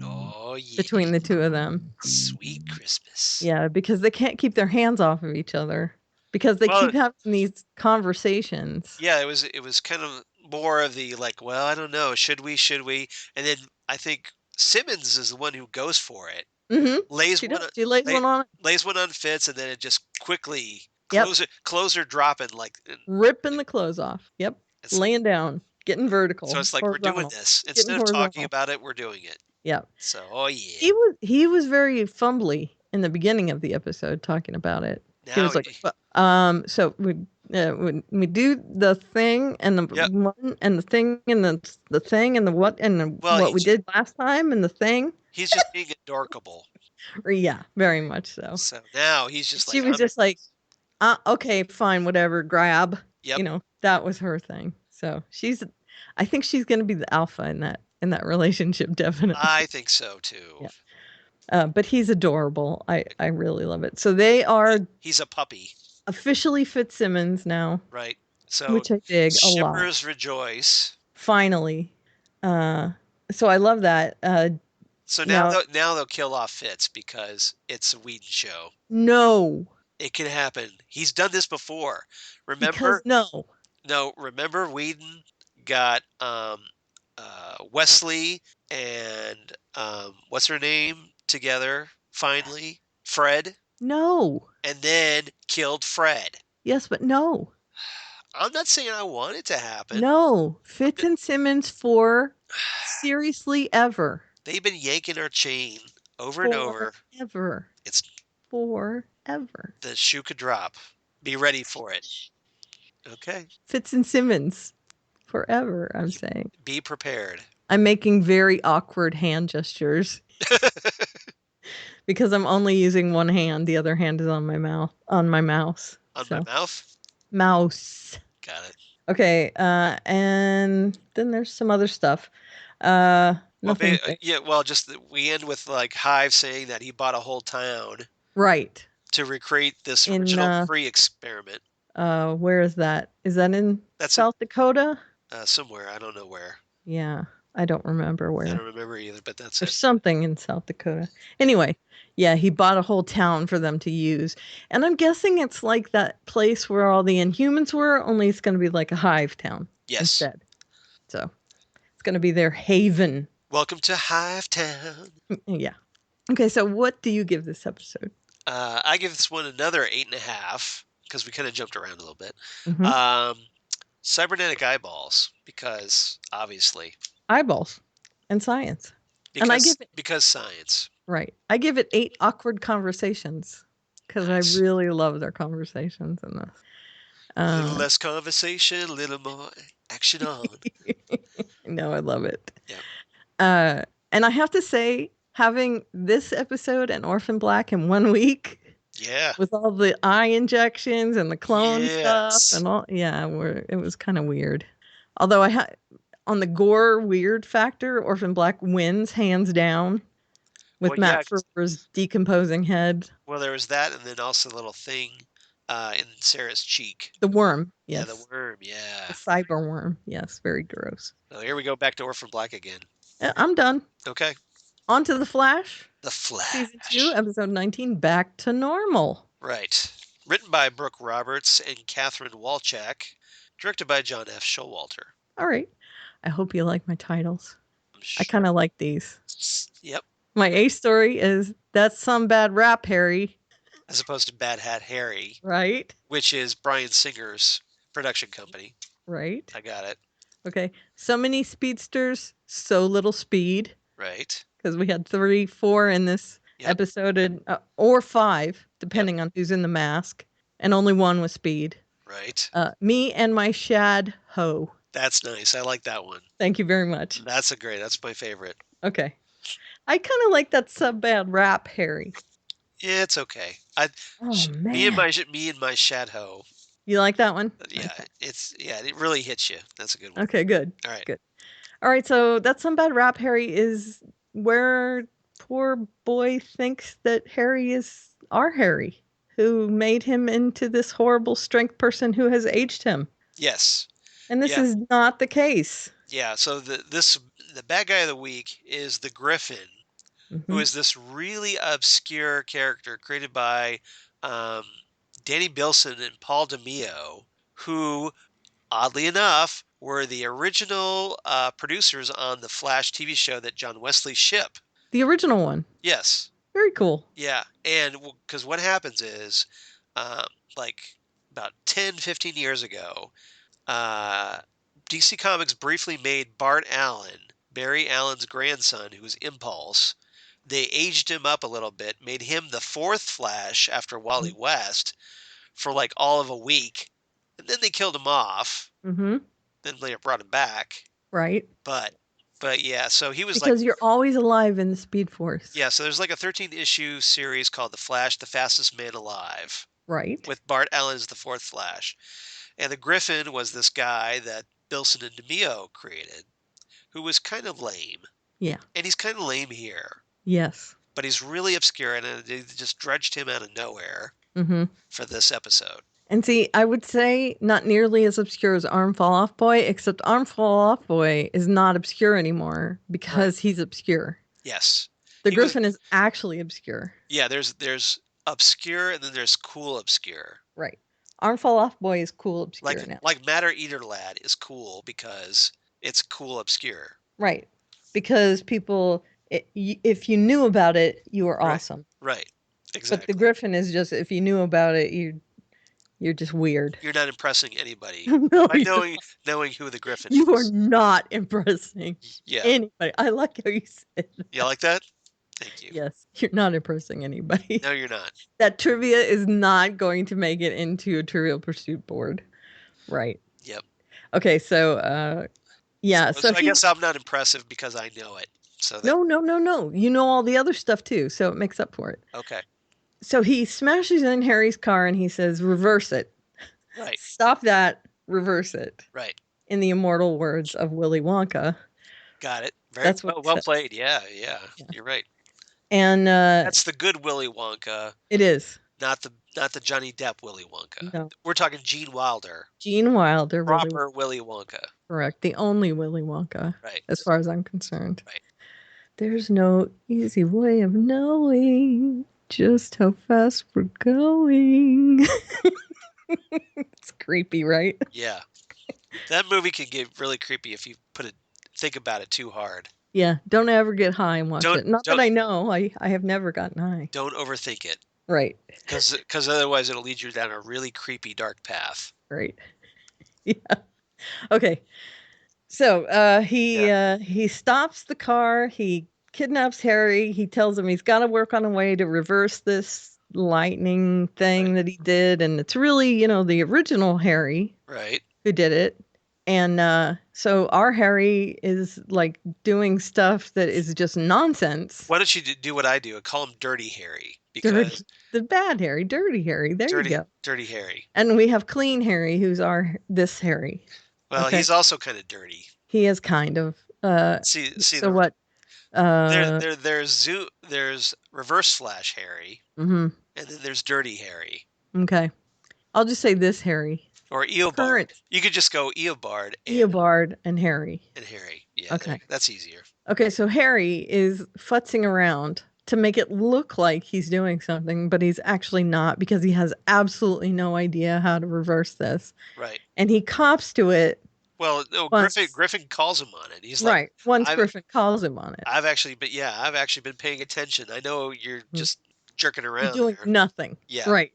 Oh yeah. Between the two of them. Sweet Christmas. Yeah, because they can't keep their hands off of each other. Because they keep having these conversations. Yeah, it was kind of more of the like, well, I don't know, should we? And then I think Simmons is the one who goes for it. Lays one on Fitz, and then it just quickly closer dropping like ripping the clothes off. Yep, laying down, getting vertical. So it's like we're doing this instead of talking about it, we're doing it. Yep. So yeah, he was very fumbly in the beginning of the episode talking about it. Now, he was like, so we do the thing and the one and the thing and the thing and the what and the, what we did last time and the thing. He's just being adorkable. Yeah, very much so. So now he's just she was just like, okay, fine, whatever, grab. Yep. You know, that was her thing. So I think she's going to be the alpha in that relationship, definitely. I think so too. Yeah. But he's adorable. I really love it. So they are He's a puppy, officially Fitzsimmons now, right? So which I dig a lot. shippers rejoice. Finally. So I love that. So now now they'll kill off Fitz because it's a Whedon show. no, It can happen. He's done this before. because Remember? No, remember Whedon got Wesley and what's her name together finally? Fred, no. and then killed Fred. Yes, but no. I'm not saying I want it to happen. No. Fitz and Simmons for seriously ever. They've been yanking our chain over and over. Forever. It's Forever. the shoe could drop. Be ready for it. Okay. Fitz and Simmons forever, I'm saying. Be prepared. I'm making very awkward hand gestures because I'm only using one hand. The other hand is on my mouse. On my mouth? Mouse. Got it. Okay, and then there's some other stuff. Nothing. We end with like Hive saying that he bought a whole town. Right. To recreate this original Kree experiment. Where is that? Is that in South Dakota? Somewhere. I don't know where. Yeah, I don't remember where. I don't remember either, but there's something in South Dakota. Anyway, yeah, he bought a whole town for them to use. And I'm guessing it's like that place where all the Inhumans were, only it's going to be like a Hive town instead. So it's going to be their haven. Welcome to Hive Town. Yeah. Okay, so what do you give this episode? I give this one another 8.5 because we kind of jumped around a little bit. Mm-hmm. Cybernetic eyeballs, because obviously eyeballs and science. Because science. Right. I give it 8 awkward conversations because nice. I really love their conversations in this. A little less conversation, a little more action on. No, I love it. Yeah. And I have to say, having this episode and Orphan Black in 1 week. Yeah. With all the eye injections and the clone stuff and all. Yeah, it was kind of weird. Although on the gore weird factor, Orphan Black wins hands down with Matt Ferber's decomposing head. Well, there was that, and then also a little thing in Sarah's cheek. The worm, yes. Yeah, the worm, yeah. The cyber worm, yes, very gross. So here we go back to Orphan Black again. I'm done. Okay. On to The Flash. The Flash. Season 2, episode 19, Back to Normal. Right. Written by Brooke Roberts and Catherine Walchak. Directed by John F. Showalter. All right. I hope you like my titles. Sure. I kind of like these. Yep. My A story is That's Some Bad Rap, Harry. As opposed to Bad Hat Harry. Right. Which is Bryan Singer's production company. Right. I got it. Okay. So many speedsters, so little speed. Right. Because we had 3, 4 in this episode, or 5, depending on who's in the mask, and only 1 with speed. Right. Me and my shad ho. That's nice. I like that one. Thank you very much. That's that's my favorite. Okay. I kind of like that sub-bad rap, Harry. Yeah, it's okay. Man. Me and my shad ho. You like that one? Yeah, okay. It really hits you. That's a good one. Okay, good. All right. Good. All right, so That's Some Bad Rap, Harry is where poor boy thinks that Harry is our Harry, who made him into this horrible strength person who has aged him. Yes. And this is not the case. Yeah, so the bad guy of the week is the Griffin, who is this really obscure character created by Danny Bilson and Paul DeMeo, who, oddly enough, were the original producers on the Flash TV show that John Wesley shipped. The original one? Yes. Very cool. Yeah, and because what happens is, like about 10, 15 years ago, DC Comics briefly made Bart Allen, Barry Allen's grandson, who was Impulse. They aged him up a little bit, made him the 4th Flash after Wally West for like all of a week, and then they killed him off. Mm-hmm. Then later brought him back. Right. But yeah, so he was because you're always alive in the Speed Force. Yeah, so there's like a 13-issue series called The Flash, the Fastest Man Alive. Right. With Bart Allen as the 4th Flash. And the Griffin was this guy that Bilson and DeMeo created, who was kind of lame. Yeah. And he's kind of lame here. Yes. But he's really obscure, and they just dredged him out of nowhere for this episode. And see, I would say not nearly as obscure as Arm Fall Off Boy, except Arm Fall Off Boy is not obscure anymore because he's obscure. Yes. The Griffin is actually obscure. Yeah, there's obscure and then there's cool obscure. Right. Arm Fall Off Boy is cool obscure now. Like Matter Eater Lad is cool because it's cool obscure. Right. Because people, if you knew about it, you were awesome. Right. Exactly. But the Griffin is just, if you knew about it, you're just weird. You're not impressing anybody No, by knowing who the Griffin is. You are not impressing anybody. I like how you said that. You like that? Thank you. Yes, you're not impressing anybody. No, you're not. That trivia is not going to make it into a Trivial Pursuit board. Right. Yep. Okay, so yeah. So I guess I'm not impressive because I know it. So No. You know all the other stuff too, so it makes up for it. Okay. So he smashes in Harry's car and he says, "Reverse it." Right. Stop that. Reverse it. Right. In the immortal words of Willy Wonka. Got it. That's well played. Yeah. You're right. And that's the good Willy Wonka. It is. Not the Johnny Depp Willy Wonka. No. We're talking Gene Wilder. Gene Wilder. Proper Willy Wonka. Correct. The only Willy Wonka. Right. As far as I'm concerned. Right. There's no easy way of knowing just how fast we're going. It's creepy, right? Yeah. That movie can get really creepy if you think about it too hard. Yeah. Don't ever get high and watch it. Not that I know. I have never gotten high. Don't overthink it. Right. Because otherwise it'll lead you down a really creepy, dark path. Right. Yeah. Okay. So he stops the car. He kidnaps Harry. He tells him he's got to work on a way to reverse this lightning thing that he did. And it's really, the original Harry who did it. And so our Harry is like doing stuff that is just nonsense. Why don't you do what I do and call him Dirty Harry? Because the bad Harry, Dirty Harry. There you go. Dirty Harry. And we have Clean Harry, who's this Harry. Well, he's also kind of dirty. He is kind of. See. So what? There's Reverse / Harry, and then there's Dirty Harry. Okay, I'll just say this Harry. Or Eobard. You could just go Eobard. Eobard and Harry. And Harry. Yeah. Okay. That's easier. Okay, so Harry is futzing around to make it look like he's doing something, but he's actually not because he has absolutely no idea how to reverse this. Right. And he cops to it. Well, no, Griffin calls him on it. He's like, right. Once Griffin calls him on it. I've actually been paying attention. I know you're just jerking around. You're doing nothing. Yeah. Right.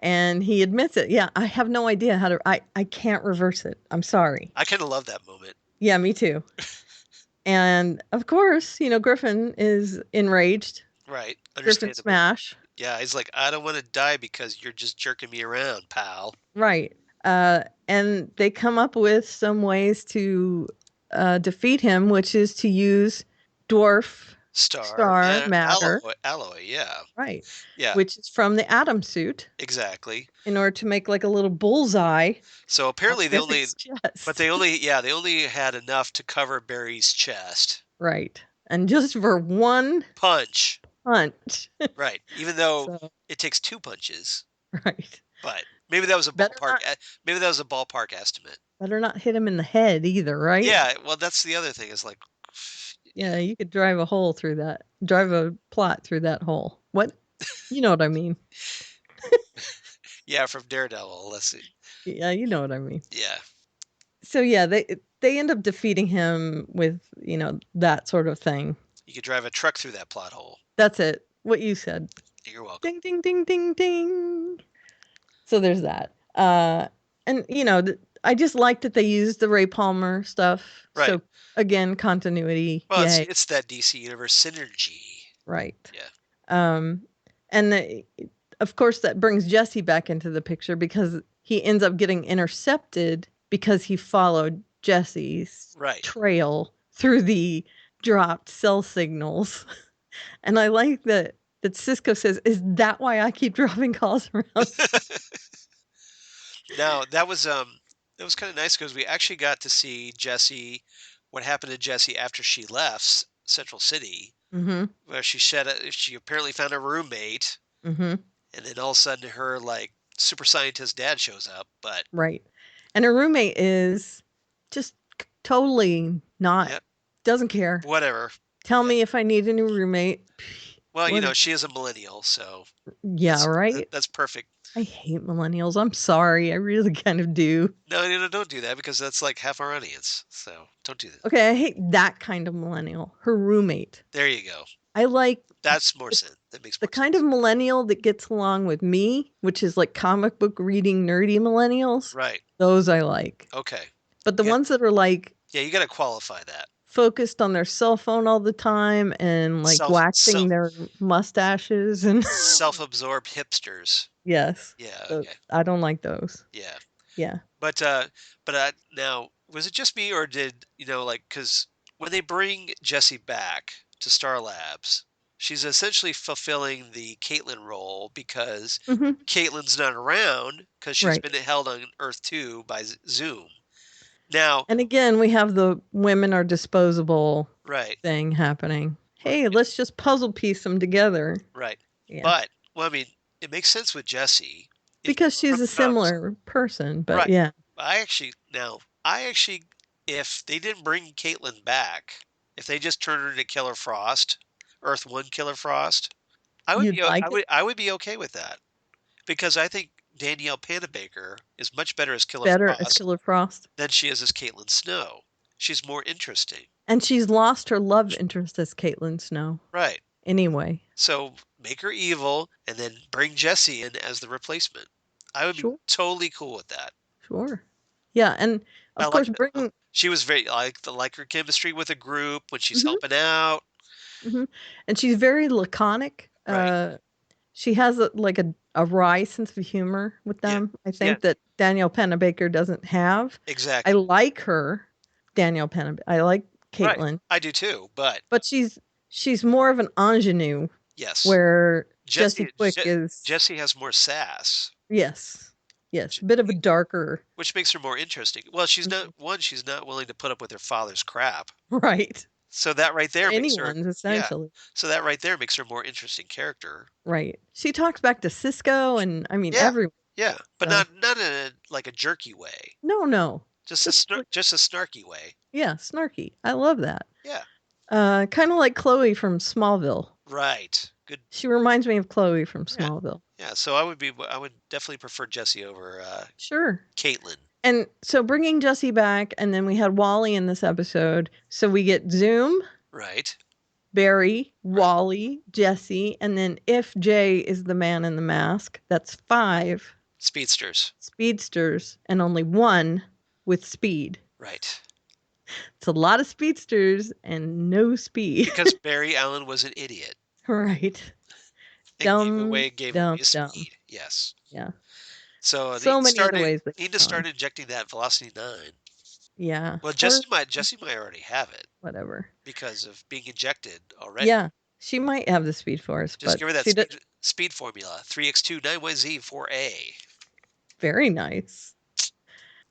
And he admits it. Yeah, I have no idea how to. I can't reverse it. I'm sorry. I kind of love that moment. Yeah, me too. And of course, Griffin is enraged. Right. Griffin smash. Yeah, he's like, I don't want to die because you're just jerking me around, pal. Right. And they come up with some ways to defeat him, which is to use dwarf star matter. Alloy, yeah. Right. Yeah. Which is from the Atom suit. Exactly. In order to make like a little bullseye. So apparently they only had enough to cover Barry's chest. Right. And just for one punch. Right. Even though it takes 2 punches. Right. But maybe that was a ballpark estimate. Better not hit him in the head either, right? Yeah, well that's the other thing is like yeah, you could drive a plot through that hole. What? You know what I mean. Yeah, from Daredevil. Let's see. Yeah, you know what I mean. Yeah. So yeah, they end up defeating him with, that sort of thing. You could drive a truck through that plot hole. That's it. What you said. You're welcome. Ding, ding, ding, ding, ding. So there's that. And, I just like that they used the Ray Palmer stuff. Right. So, again, continuity. Well, it's that DC Universe synergy. Right. Yeah. And of course, that brings Jesse back into the picture because he ends up getting intercepted because he followed Jesse's trail through the dropped cell signals. And I like that Cisco says, "Is that why I keep dropping calls around?" No, that was It was kind of nice because we actually got to see Jessie, what happened to Jessie after she left Central City, where she apparently found a roommate, Mm-hmm. and then all of a sudden her like super scientist dad shows up. But Right. And her roommate is just totally not, Yep. doesn't care. Whatever. Tell me if I need a new roommate. Well, What- she is a millennial, so Yeah, right? that's perfect. I hate millennials. I'm sorry. I really kind of do. No, don't do that because that's like half our audience. So don't do that. Okay, I hate that kind of millennial. Her roommate. There you go. I like That's more sense. That makes the more kind sense. of millennial that gets along with me, which is like comic book reading nerdy millennials. Right. Those I like. Okay. But the ones that are like Yeah, you got to qualify that. focused on their cell phone all the time and like waxing their mustaches and self-absorbed hipsters. yes. Yeah. So Okay. I don't like those. Yeah. Yeah. But now was it just me or did because when they bring Jessie back to Star Labs, she's essentially fulfilling the Caitlin role because Caitlin's not around because she's Right. been held on Earth 2 by Zoom. Now, And again, we have the women are disposable right. thing happening. Hey, let's just puzzle piece them together. Right. Yeah. But, well, I mean, it makes sense with Jessie. Because she's a similar person, but Right. yeah. I actually, if they didn't bring Caitlin back, if they just turned her into Killer Frost, Earth 1 Killer Frost, I would I would be okay with that. Because I think Danielle Panabaker is much better as Killer Frost than she is as Caitlin Snow. She's more interesting. And she's lost her love interest as Caitlin Snow. Right. Anyway. So make her evil and then bring Jessie in as the replacement. I would be totally cool with that. Sure. Yeah, and of course bringing she was very like her chemistry with a group when she's helping out. And she's very laconic. Right. She has a wry sense of humor with them. I think that Danielle Panabaker doesn't have. Exactly. I like her, Danielle Panabaker. I like Caitlin. Right. I do too, but she's more of an ingenue. Yes. Where Jessie Quick is. Jessie has more sass. Yes. Yes, a bit of a darker. Which makes her more interesting. Well, she's not willing to put up with her father's crap. Right. So that right there makes her essentially. Yeah. So that right there makes her a more interesting character. Right. She talks back to Cisco and everyone. Yeah, but not in a jerky way. No. Just a snarky way. Yeah, snarky. I love that. Yeah. Kind of like Chloe from Smallville. Right. Good. She reminds me of Chloe from Smallville. Yeah, so I would definitely prefer Jessie over sure. Caitlin. And so bringing Jessie back, and then we had Wally in this episode. So we get Zoom. Right. Barry, Wally, Jessie, and then if Jay is the man in the mask, that's 5 speedsters, and only 1 with speed. Right. It's a lot of speedsters and no speed. Because Barry Allen was an idiot. Right. Gave away speed. Yes. Yeah. So many other ways. He just started injecting that Velocity 9. Yeah. Well, Jessie might already have it. Whatever. Because of being injected already. Yeah. She might have the Speed Force. Just give her that speed formula. 3x2 9YZ 4A. Very nice.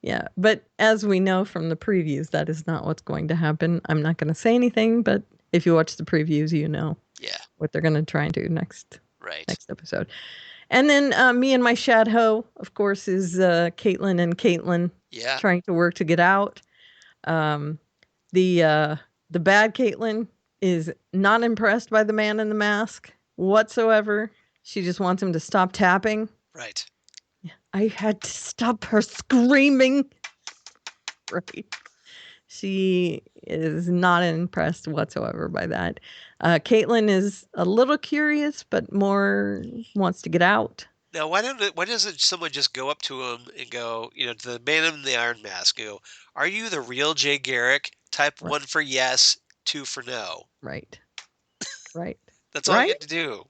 Yeah. But as we know from the previews, that is not what's going to happen. I'm not going to say anything, but if you watch the previews, you know what they're going to try and do next episode. And then me and my Shadow, of course, is Caitlin and Caitlin trying to work to get out. The bad Caitlin is not impressed by the man in the mask whatsoever. She just wants him to stop tapping. Right. I had to stop her screaming. Right. She is not impressed whatsoever by that. Caitlin is a little curious, but more wants to get out. Now, why doesn't someone just go up to him and go, to the man in the iron mask, go, "Are you the real Jay Garrick? Type 1 for yes, 2 for no." Right. That's all you have to do.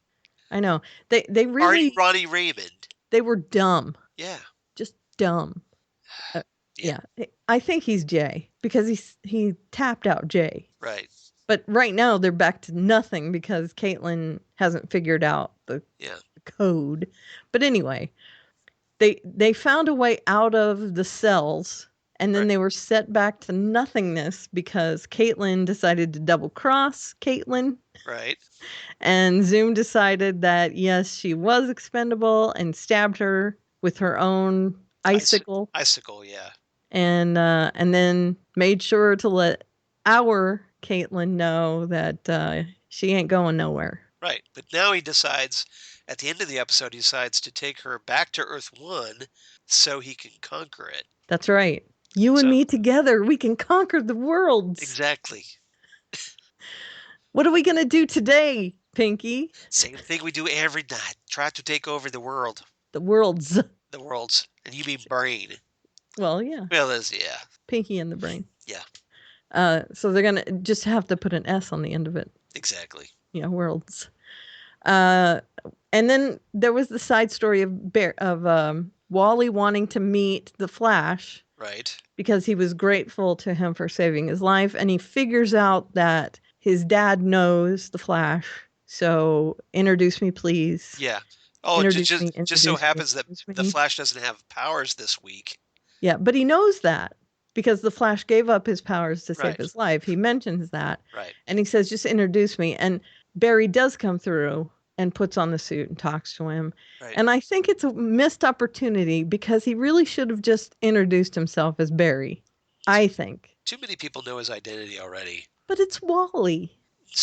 I know. They really. Are you Ronnie Raymond? They were dumb. Yeah. Just dumb. Yeah. I think he's Jay because he tapped out Jay. Right. But right now they're back to nothing because Caitlin hasn't figured out the code. But anyway, they found a way out of the cells And then Right. they were set back to nothingness because Caitlin decided to double cross Caitlin. Right. And Zoom decided that, yes, she was expendable and stabbed her with her own icicle. Icicle, yeah. And then made sure to let our Caitlin know that she ain't going nowhere. Right. But now he decides, at the end of the episode, he decides to take her back to Earth 1 so he can conquer it. That's right. You and me together, we can conquer the worlds. Exactly. What are we going to do today, Pinky? Same thing we do every night. Try to take over the world. The worlds. The worlds. And you mean brain. Well, yeah. Well, yeah. Pinky and the brain. Yeah. So they're going to just have to put an S on the end of it. Exactly. Yeah, worlds. And then there was the side story of Wally wanting to meet the Flash. Right. Because he was grateful to him for saving his life. And he figures out that his dad knows the Flash. So introduce me, please. Yeah. Oh, just so happens that the Flash doesn't have powers this week. Yeah, but he knows that because the Flash gave up his powers to save his life. He mentions that. Right. And he says, just introduce me. And Barry does come through and puts on the suit and talks to him. Right. And I think it's a missed opportunity because he really should have just introduced himself as Barry. I think. Too many people know his identity already. But it's Wally.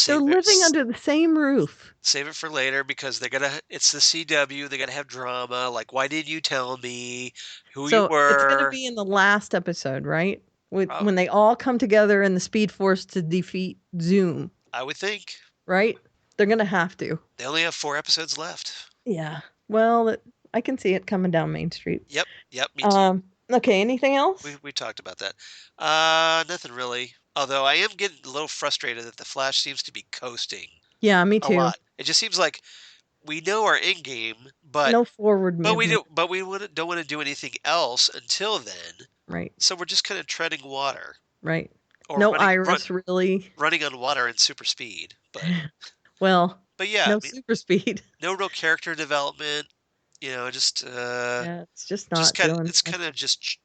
They're living under the same roof. Save it for later because it's the CW. They gotta have drama. Like, why didn't you tell me who you were? It's gonna be in the last episode, right? When they all come together in the Speed Force to defeat Zoom. I would think. Right? They're gonna have to. They only have 4 episodes left. Yeah. Well, I can see it coming down Main Street. Yep. Me too. Okay. Anything else? We talked about that. Nothing really. Although I am getting a little frustrated that the Flash seems to be coasting. Yeah, me too. A lot. It just seems like we know our end game, but no forward movement. But we don't want to do anything else until then. Right. So we're just kind of treading water. Right. Or Iris really running on water in super speed, but well. But yeah, no super speed. No real character development. Just it's just not. It's kind of just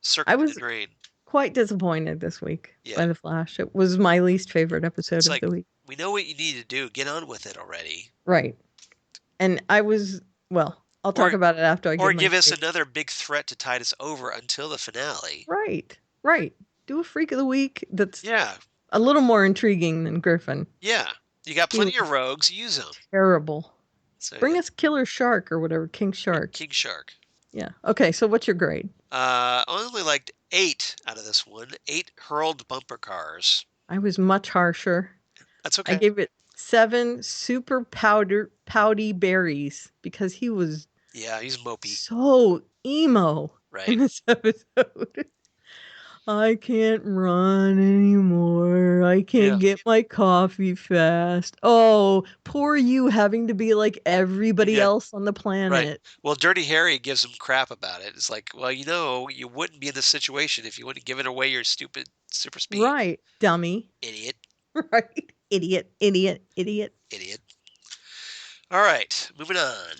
circling the drain. Quite disappointed this week by The Flash. It was my least favorite episode of the week. We know what you need to do. Get on with it already. Right. And I'll talk about it after I give us another big threat to tide us over until the finale. Right. Do a Freak of the Week that's a little more intriguing than Griffin. Yeah. You got plenty of rogues. Use them. Terrible. So, Bring us Killer Shark or whatever. King Shark. King Shark. Yeah. Okay, so what's your grade? I only liked 8 out of this one. 8 hurled bumper cars. I was much harsher. That's okay. I gave it 7 super pouty berries because he was he's mopey. So emo in this episode. I can't run anymore. I can't get my coffee fast. Oh, poor you having to be like everybody else on the planet. Right. Well, Dirty Harry gives him crap about it. It's like, well, you wouldn't be in this situation if you wouldn't give it away your stupid super speed. Right, dummy. Idiot. Right. Idiot. All right, moving on.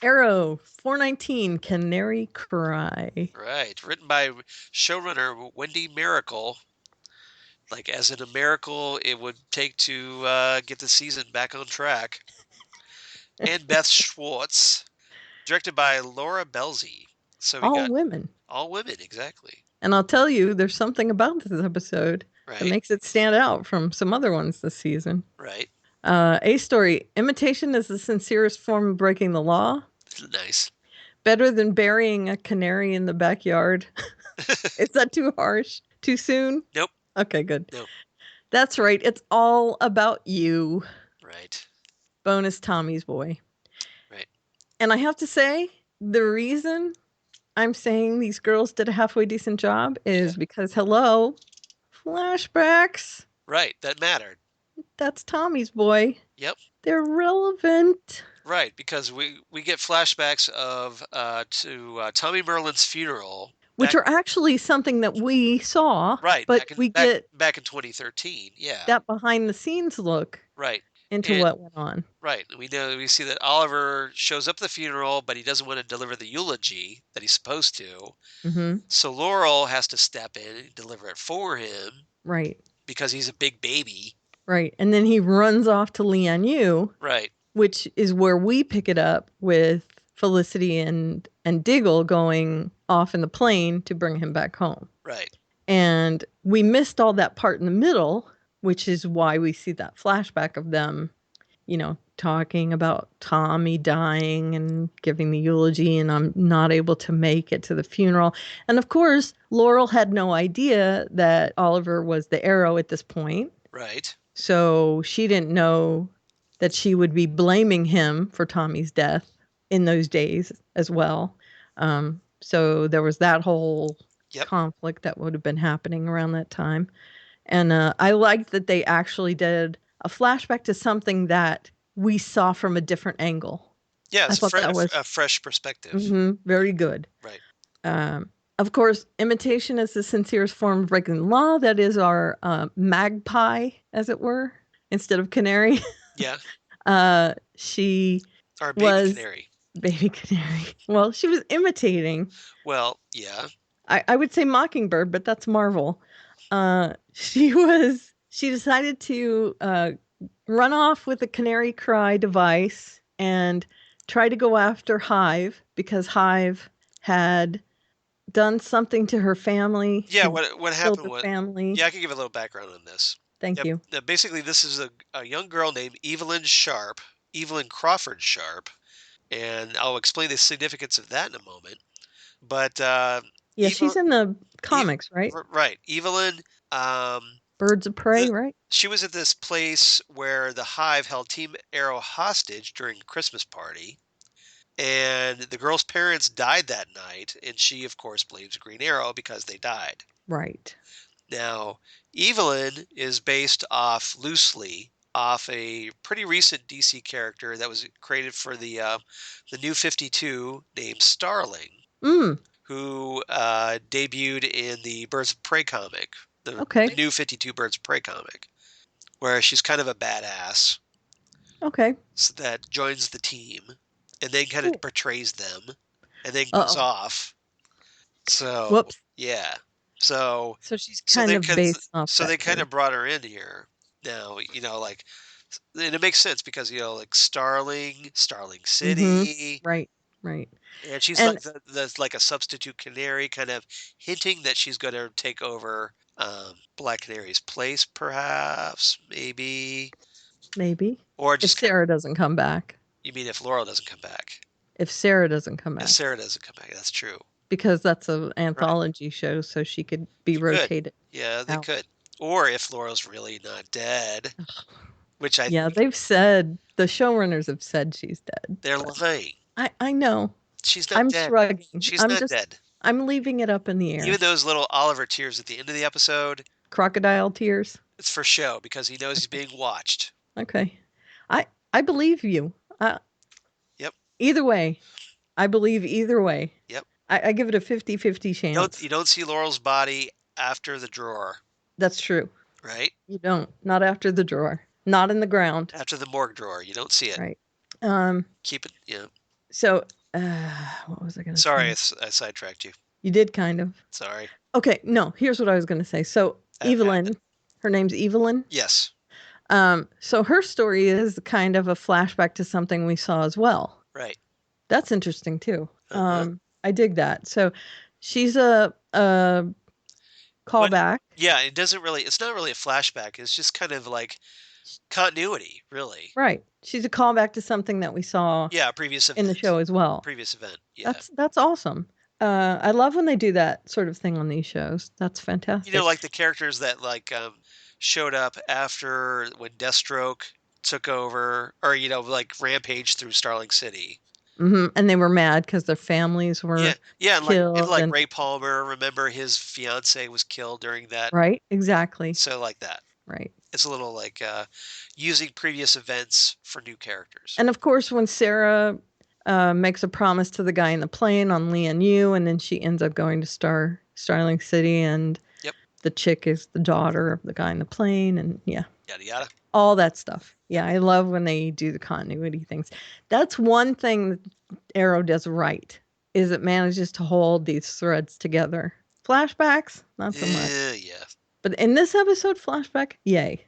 Arrow 419 Canary Cry. Right, written by showrunner Wendy Miracle. Like, as in a miracle it would take to get the season back on track. And Beth Schwartz. Directed by Laura Belzy. So all women. All women, exactly. And I'll tell you, there's something about this episode that makes it stand out from some other ones this season. Right. A story. Imitation is the sincerest form of breaking the law. Nice. Better than burying a canary in the backyard. Is that too harsh? Too soon? Nope. Okay, good. Nope. That's right. It's all about you. Right. Bonus Tommy's boy. Right. And I have to say, the reason I'm saying these girls did a halfway decent job is because, flashbacks. Right. That mattered. That's Tommy's boy. Yep. They're relevant. Right, because we get flashbacks of to Tommy Merlin's funeral, which are actually something that we saw. Right, but back in 2013. Yeah, that behind the scenes look. Right, into And- what went on. Right. We see that Oliver shows up at the funeral, but he doesn't want to deliver the eulogy that he's supposed to. Mm-hmm. So Laurel has to step in and deliver it for him Right. because he's a big baby. Right. And then he runs off to Lian-Yu, Right. which is where we pick it up with Felicity and Diggle going off in the plane to bring him back home. Right. And we missed all that part in the middle, which is why we see that flashback of them, talking about Tommy dying and giving the eulogy, and I'm not able to make it to the funeral. And of course, Laurel had no idea that Oliver was the Arrow at this point. Right. So she didn't know that she would be blaming him for Tommy's death in those days as well. So there was that whole conflict that would have been happening around that time. And I liked that they actually did a flashback to something that we saw from a different angle. Yeah, I it's thought that was a fresh perspective. very good. Right. Of course, imitation is the sincerest form of breaking the law. That is our magpie, as it were, instead of canary. Yeah. She Our baby was canary. Baby canary. Well, she was imitating. Well, yeah. I would say Mockingbird, but that's Marvel. She decided to run off with a canary cry device and try to go after Hive because Hive had done something to her family. Yeah, She what killed happened her was family. Yeah, I can give a little background on this. Thank you. Basically, this is a young girl named Evelyn Crawford Sharp, and I'll explain the significance of that in a moment. But Yeah, she's in the comics, right? Right. Evelyn, Birds of Prey, right? she was at this place where the Hive held Team Arrow hostage during a Christmas party. And the girl's parents died that night, and she, of course, blames Green Arrow because they died. Right. Now, Evelyn is based loosely off a pretty recent DC character that was created for the New 52 named Starling, who debuted in the Birds of Prey comic, the New 52 Birds of Prey comic, where she's kind of a badass. Okay. So that joins the team and then kind of portrays them and then goes off. So, whoops. Yeah. So she's kind of based off. So they kind of brought her in here. Now, and it makes sense because, like Starling City. Right. And she's like a substitute canary, kind of hinting that she's going to take over Black Canary's place, perhaps, maybe. Or just if Sarah doesn't come back. You mean if Laurel doesn't come back? If Sarah doesn't come back. If Sarah doesn't come back, that's true. Because that's an anthology show, so she could be rotated. Yeah, they could. Or if Laurel's really not dead, which they've said, the showrunners have said she's dead. They're lying. I know. She's not dead. I'm shrugging. She's not dead. I'm leaving it up in the air. Even those little Oliver tears at the end of the episode. Crocodile tears. It's for show because he knows he's being watched. Okay. I believe you. Yep. Either way. I believe either way. Yep. I give it a 50-50 chance. You don't see Laurel's body after the drawer. That's true. Right? You don't. Not after the drawer. Not in the ground. After the morgue drawer. You don't see it. Right. Keep it, yeah. So, what was I going to say? Sorry, I sidetracked you. You did kind of. Sorry. Okay, no, here's what I was going to say. So, Evelyn, her name's Evelyn? Yes. So her story is kind of a flashback to something we saw as well. Right. That's interesting too. I dig that. So she's a callback. Yeah, it's not really a flashback. It's just kind of like continuity, really. Right. She's a callback to something that we saw previous event. in the show as well. Previous event. Yeah. That's awesome. I love when they do that sort of thing on these shows. That's fantastic. Like the characters that showed up after when Deathstroke took over or rampaged through Starling City. Mm-hmm. And they were mad because their families were killed. And Ray Palmer, remember his fiance was killed during that. Right, exactly. So like that. Right. It's a little using previous events for new characters. And of course, when Sarah makes a promise to the guy in the plane on Lian-Yu, and then she ends up going to Starling City, and the chick is the daughter of the guy in the plane, and Yada yada. All that stuff. Yeah, I love when they do the continuity things. That's one thing that Arrow does right, is it manages to hold these threads together. Flashbacks, not so much. Yeah. But in this episode, flashback, yay.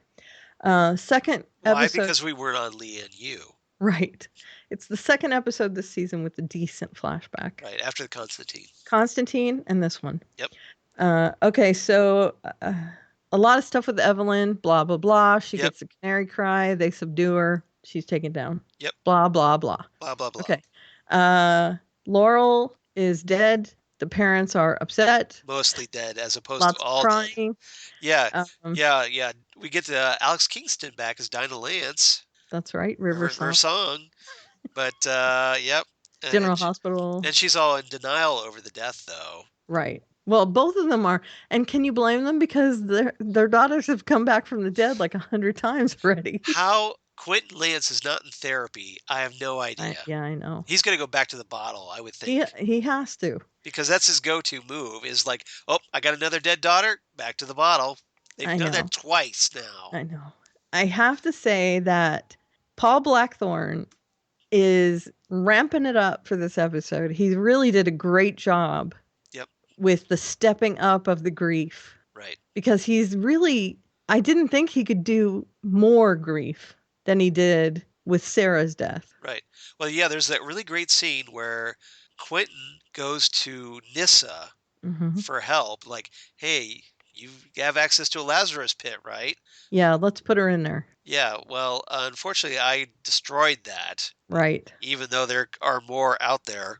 Second Why? episode. Because we weren't on Lee and you. Right. It's the second episode this season with a decent flashback. Right, after the Constantine. Constantine and this one. Yep. Okay, so a lot of stuff with Evelyn, blah, blah, blah. She gets a canary cry. They subdue her. She's taken down. Yep. Blah, blah, blah. Blah, blah, blah. Okay. Laurel is dead. The parents are upset. Mostly dead, as opposed Lots to all of crying. dead. Yeah. We get Alex Kingston back as Dinah Lance. That's right. River Song. But, yep. General Hospital. And she's all in denial over the death, though. Right. Well, both of them are. And can you blame them? Because their daughters have come back from the dead like 100 times already. How Quentin Lance is not in therapy, I have no idea. I know. He's going to go back to the bottle, I would think. He has to. Because that's his go-to move, is like, oh, I got another dead daughter, back to the bottle. They've done that twice now. I know. I have to say that Paul Blackthorne is ramping it up for this episode. He really did a great job. Yep. With the stepping up of the grief. Right. Because he's really, I didn't think he could do more grief than he did with Sarah's death. Right. Well, yeah, there's that really great scene where Quentin goes to Nyssa for help. Like, hey, you have access to a Lazarus pit, right? Yeah, let's put her in there. Yeah, well, unfortunately, I destroyed that. Right. Even though there are more out there.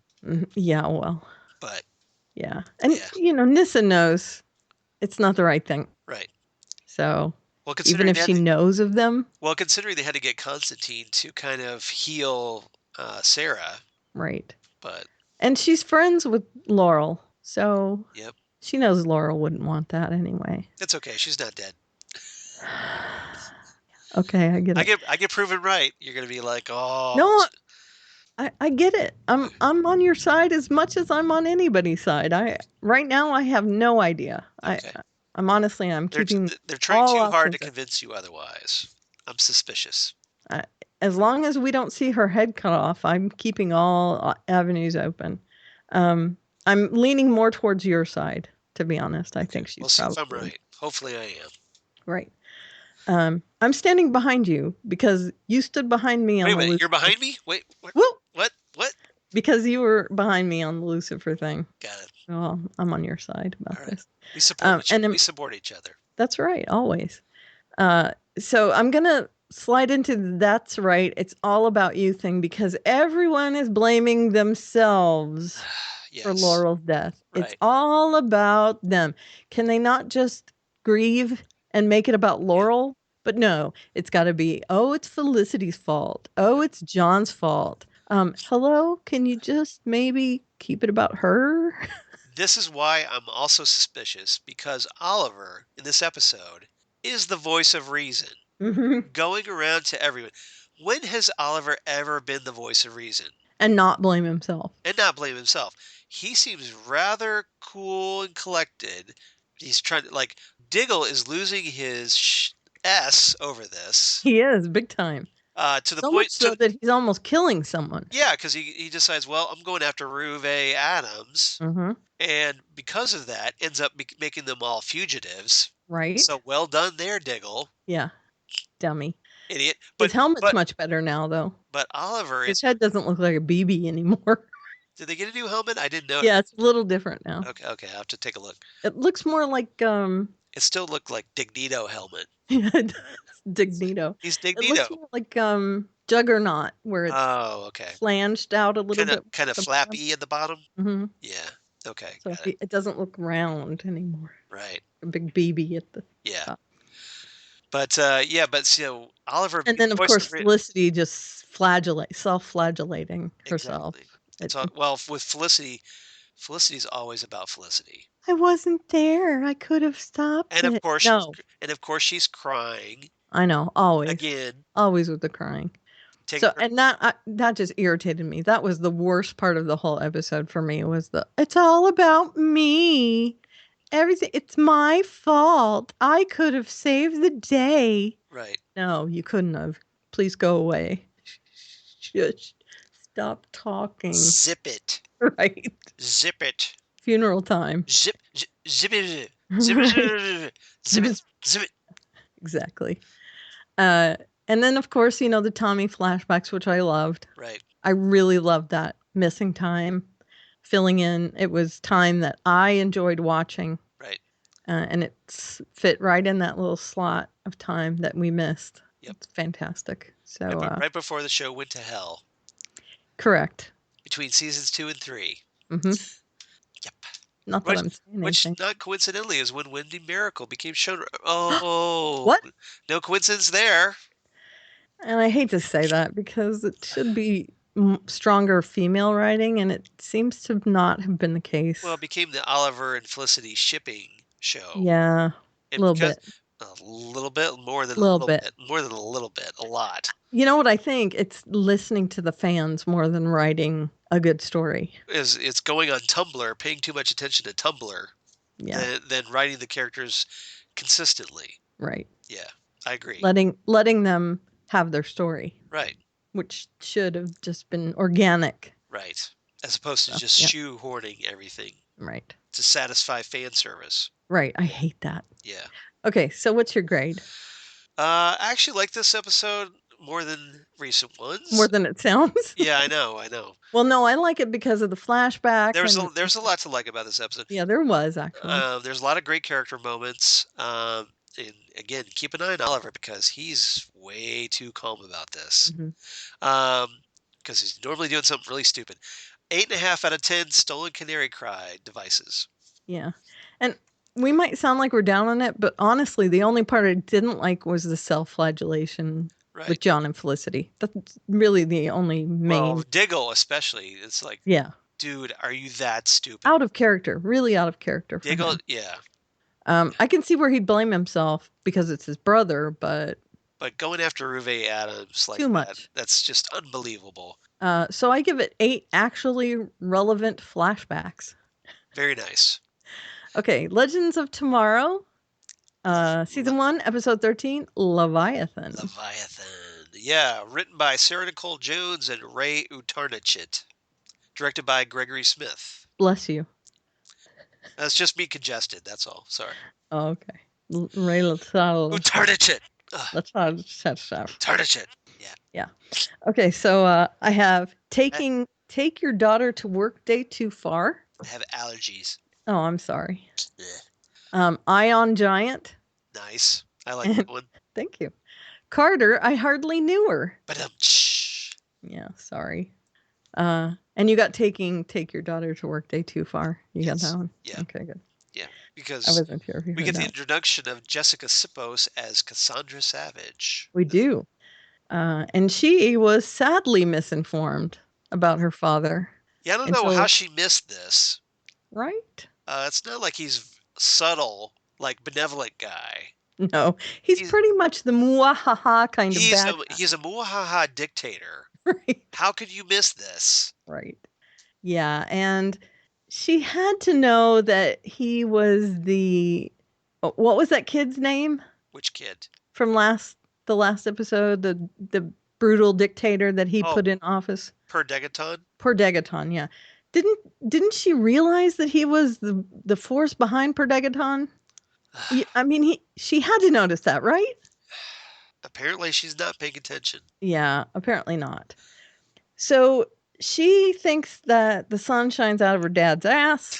Yeah, well. But. Yeah. And, Nyssa knows it's not the right thing. Right. So, well, even if she knows of them. Well, considering they had to get Constantine to kind of heal Sarah. Right. But. And she's friends with Laurel. So. Yep. She knows Laurel wouldn't want that anyway. It's okay. She's not dead. Okay, I get it. I get proven right. You're going to be like, oh. No, I get it. I'm on your side as much as I'm on anybody's side. Right now I have no idea. Okay. I'm keeping. They're trying too hard to convince you otherwise. I'm suspicious. As long as we don't see her head cut off, I'm keeping all avenues open. I'm leaning more towards your side, to be honest. I think she's We'll see if I'm right. Hopefully I am. Right. I'm standing behind you because you stood behind me on Wait a minute, you're behind me? Wait, what? Because you were behind me on the Lucifer thing. Got it. Well, I'm on your side about this. We support each other. That's right, always. So I'm going to slide into that's right, it's all about you thing because everyone is blaming themselves for Laurel's death. Right. It's all about them. Can they not just grieve and make it about Laurel? But no, it's got to be, it's Felicity's fault. Oh, it's John's fault. Hello, can you just maybe keep it about her? This is why I'm also suspicious, because Oliver, in this episode, is the voice of reason. Going around to everyone. When has Oliver ever been the voice of reason? And not blame himself. He seems rather cool and collected. He's trying to, Diggle is losing his S over this. He is, big time. To the point that he's almost killing someone. Yeah, because he decides, well, I'm going after Ruve Adams. And because of that, ends up making them all fugitives. Right. So well done there, Diggle. Yeah. Dummy. Idiot. His helmet's much better now, though. But Oliver his head doesn't look like a BB anymore. Did they get a new helmet? I didn't know. Yeah, it's a little different now. Okay, I'll have to take a look. It looks more like It still looked like Dignito helmet. Yeah, it does. Dignito. He's Dignito. It looks more like Juggernaut, where it's flanged out a little bit. Kind of flappy at the bottom. Mm-hmm. Yeah. Okay. So it doesn't look round anymore. Right. A big BB at the top. But Oliver. And then of course Felicity just self-flagellating herself. Exactly. With Felicity, Felicity's always about Felicity. I wasn't there. I could have stopped and it. Of course, she's crying. I know, always. Again. Always with the crying. And that just irritated me. That was the worst part of the whole episode for me. Was it's all about me. everything. It's my fault. I could have saved the day. Right. No, you couldn't have. Please go away. Shush. Stop talking. Zip it. Right. Zip it. Funeral time. Zip it. Zip it. Zip it. Zip it. Zip it. Exactly. And then, of course, the Tommy flashbacks, which I loved. Right. I really loved that missing time, filling in. It was time that I enjoyed watching. Right. And it fit right in that little slot of time that we missed. Yep. It's fantastic. So right before the show went to hell. Correct. Between seasons 2 and 3. Mm-hmm. Yep. Not that I'm saying which, anything. not coincidentally, is when Wendy Miracle became shown. Oh, what? No coincidence there. And I hate to say that because it should be stronger female writing, and it seems to not have been the case. Well, it became the Oliver and Felicity shipping show. Yeah, a little bit. A little bit, more than a little bit. More than a little bit, a lot. You know what I think? It's listening to the fans more than writing a good story. It's going on Tumblr, paying too much attention to Tumblr than writing the characters consistently. Right. Yeah, I agree. Letting them have their story. Right. Which should have just been organic. Right. As opposed to just shoehorning everything. Right. To satisfy fan service. Right. I hate that. Yeah. Okay, so what's your grade? I actually like this episode more than recent ones. More than it sounds? Yeah, I know. Well, no, I like it because of the flashback. There's a lot to like about this episode. Yeah, there was, actually. There's a lot of great character moments. And again, keep an eye on Oliver because he's way too calm about this. Mm-hmm. Because he's normally doing something really stupid. 8.5 out of 10 stolen canary cry devices. Yeah. And we might sound like we're down on it, but honestly, the only part I didn't like was the self-flagellation with John and Felicity. That's really the only main. Well, Diggle especially. It's like, dude, are you that stupid? Out of character. Really out of character. Diggle, yeah. I can see where he'd blame himself because it's his brother, but going after Ruve Adams like too much. That's just unbelievable. So I give it 8 actually relevant flashbacks. Very nice. Okay, Legends of Tomorrow, Season 1, Episode 13, Leviathan. Yeah, written by Sarah Nicole Jones and Ray Utarnachit. Directed by Gregory Smith. Bless you. That's just me congested, that's all. Sorry. Oh, okay. Ray Utarnachit. Utarnachit. Yeah. Okay, so I have Take Your Daughter to Work Day Too Far. I have allergies. Oh, I'm sorry. Ion Giant. Nice. I like that one. Thank you. Carter, I Hardly Knew Her. Yeah, sorry. And you got Take Your Daughter to Work Day Too Far. You got that one? Yeah. Okay, good. Yeah, because I wasn't sure if you we get heard the introduction of Jessica Sippos as Cassandra Savage. We do. And she was sadly misinformed about her father. Yeah, I don't know how she missed this. Right? It's not like he's subtle, like benevolent guy. No, he's pretty much the muahaha kind of bad guy. He's a muahaha dictator. Right. How could you miss this? Right. Yeah, and she had to know that he was what was that kid's name? Which kid? From the last episode, the brutal dictator that he put in office. Perdegaton, yeah. Didn't she realize that he was the force behind Perdegaton? I mean, she had to notice that, right? Apparently she's not paying attention. Yeah, apparently not. So she thinks that the sun shines out of her dad's ass.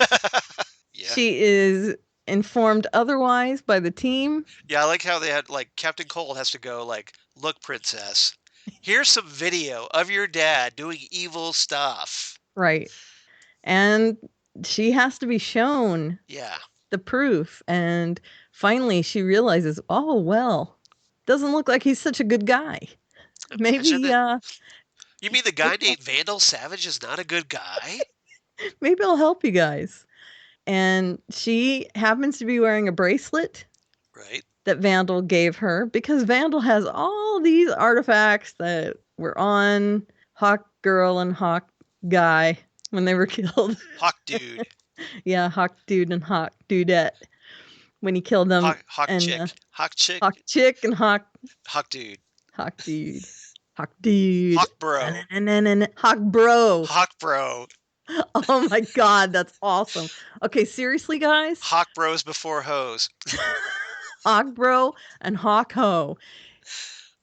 Yeah. She is informed otherwise by the team. Yeah, I like how they had, Captain Cold has to go, look, princess, here's some video of your dad doing evil stuff. Right. And she has to be shown the proof. And finally she realizes, oh, well, doesn't look like he's such a good guy. Maybe, you mean the guy named Vandal Savage is not a good guy? Maybe I'll help you guys. And she happens to be wearing a bracelet. Right. That Vandal gave her because Vandal has all these artifacts that were on Hawk Girl and Hawk Guy when they were killed. Hawk Dude. Yeah, Hawk Dude and Hawk Dudette when he killed them. Hawk and chick. Hawk chick. Hawk Chick and Hawk Dude. Hawk Dude. Hawk Dude. Hawk bro. Hawk Bro. Hawk bro. Oh my God, that's awesome. Okay, seriously, guys? Hawk bros before hoes. Hawk Bro and Hawk Ho.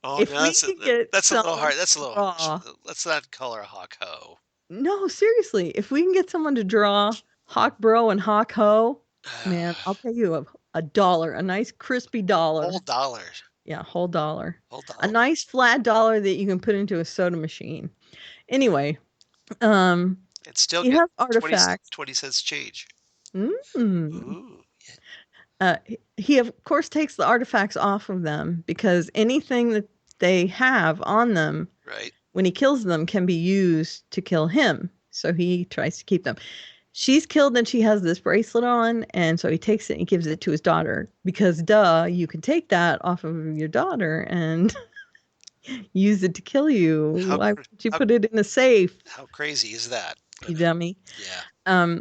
Oh, If no, we could get that's a little someone hard. That's a little draw- harsh. Let's not call her Hawk Ho. No, seriously, if we can get someone to draw Hawk Bro and Hawk Ho, man, I'll pay you a dollar, a nice crispy dollar. Whole dollar. Yeah, whole dollar. Whole dollar. A nice flat dollar that you can put into a soda machine. Anyway, And still you get have artifacts. 20 cents change. Mm. Ooh. He of course takes the artifacts off of them because anything that they have on them, Right. when he kills them, can be used to kill him. So he tries to keep them. She's killed and she has this bracelet on, and so he takes it and he gives it to his daughter because, duh, you can take that off of your daughter and use it to kill you. Why would you put it in a safe? How crazy is that? You dummy. Yeah.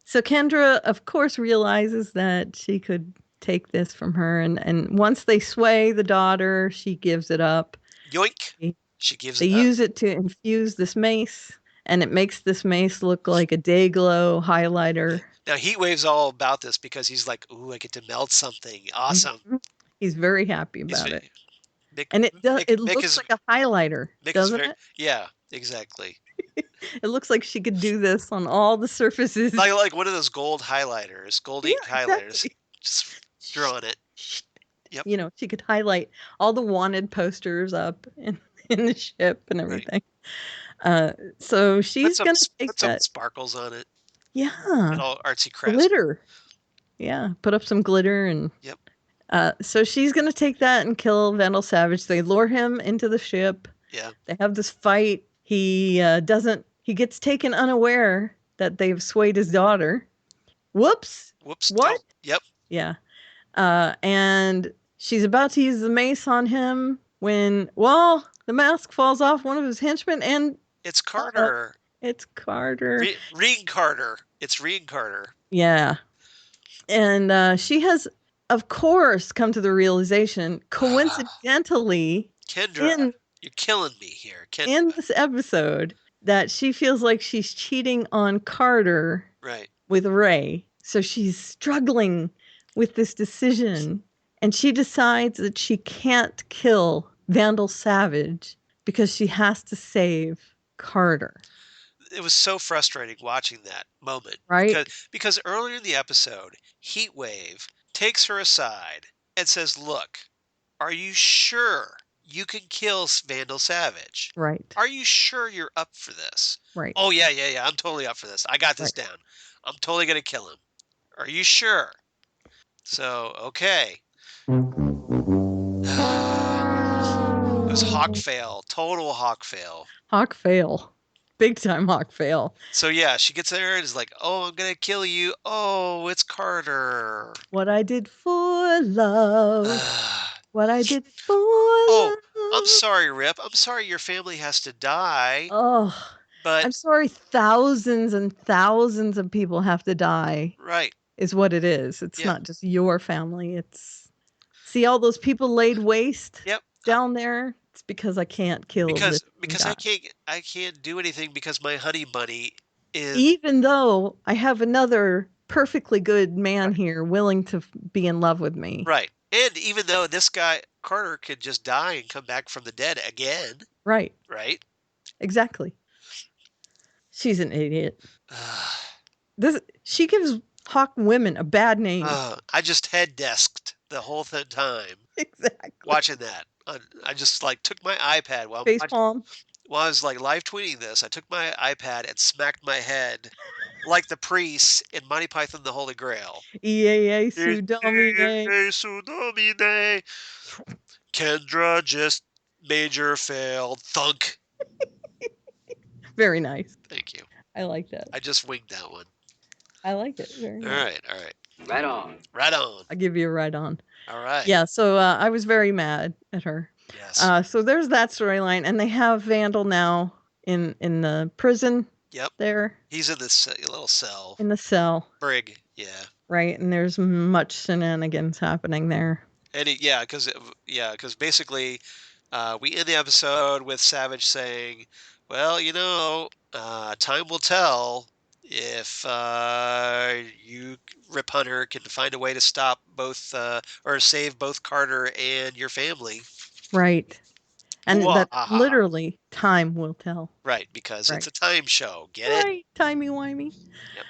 So Kendra, of course, realizes that she could take this from her, and once they sway the daughter, she gives it up. Yoink. She gives They it up. use it to infuse this mace, and it makes this mace look like a day glow highlighter. Now, Heatwave's all about this because he's like, ooh, I get to melt something. Awesome. He's very happy about it. And it looks like a highlighter, doesn't it? Yeah, exactly. It looks like she could do this on all the surfaces. Like one of those gold highlighters, gold ink highlighters. Exactly. Just draw on it. Yep. You know, she could highlight all the wanted posters up in the ship and everything. Right. So she's going to take put some sparkles on it. Yeah. And all artsy crafts. Glitter. Yeah. Put up some glitter and. Yep. So she's going to take that and kill Vandal Savage. They lure him into the ship. Yeah. They have this fight. He gets taken unaware that they've swayed his daughter. Whoops. What? Yep. Yeah. And she's about to use the mace on him when, the mask falls off one of his henchmen and... It's Carter. It's Carter. Regan Carter. It's Regan Carter. Yeah. And she has, of course, come to the realization, coincidentally... Kendra, you're killing me here. Kendra. In this episode, that she feels like she's cheating on Carter with Ray. So she's struggling with this decision. And she decides that she can't kill Vandal Savage because she has to save Carter. It was so frustrating watching that moment. Right? Because earlier in the episode, Heatwave takes her aside and says, look, are you sure you can kill Vandal Savage? Right. Are you sure you're up for this? Right. Oh, yeah. I'm totally up for this. I got this down. I'm totally going to kill him. Are you sure? So, okay. It was Hawk fail. Total Hawk fail. Hawk fail. Big time Hawk fail. So, yeah, she gets there and is like, oh, I'm going to kill you. Oh, it's Carter. What I did for love. What I did for love. I'm sorry, Rip. I'm sorry your family has to die. Oh, but I'm sorry thousands and thousands of people have to die. Right. Is what it is. It's not just your family. It's see all those people laid waste down there. It's because I can't kill because I can't do anything because my honey bunny is even though I have another perfectly good man here willing to be in love with me. Right. And even though this guy Carter could just die and come back from the dead again. Right. Right? Exactly. She's an idiot. She gives Hawk women a bad name. I just head desked the whole time. Exactly. Watching that. I just took my iPad while I was live tweeting this. I took my iPad and smacked my head like the priests in Monty Python the Holy Grail. Iei su domine. Kendra just major failed. Thunk. Very nice. Thank you. I like that. I just winged that one. I like it. Very nice. All right. Right on. Right on. I'll give you a right on. All right. Yeah, so I was very mad at her. Yes. So there's that storyline, and they have Vandal now in the prison. Yep. there He's in this little cell. in the cell, Brig. Yeah. right? And there's much shenanigans happening there. And because basically, we end the episode with Savage saying, "Well, time will tell if you, Rip Hunter, can find a way to stop both or save both Carter and your family." Right. And that Mwahaha. literally time will tell. Right, because it's Right. a time show. Get it? Right. Timey-wimey. Yep.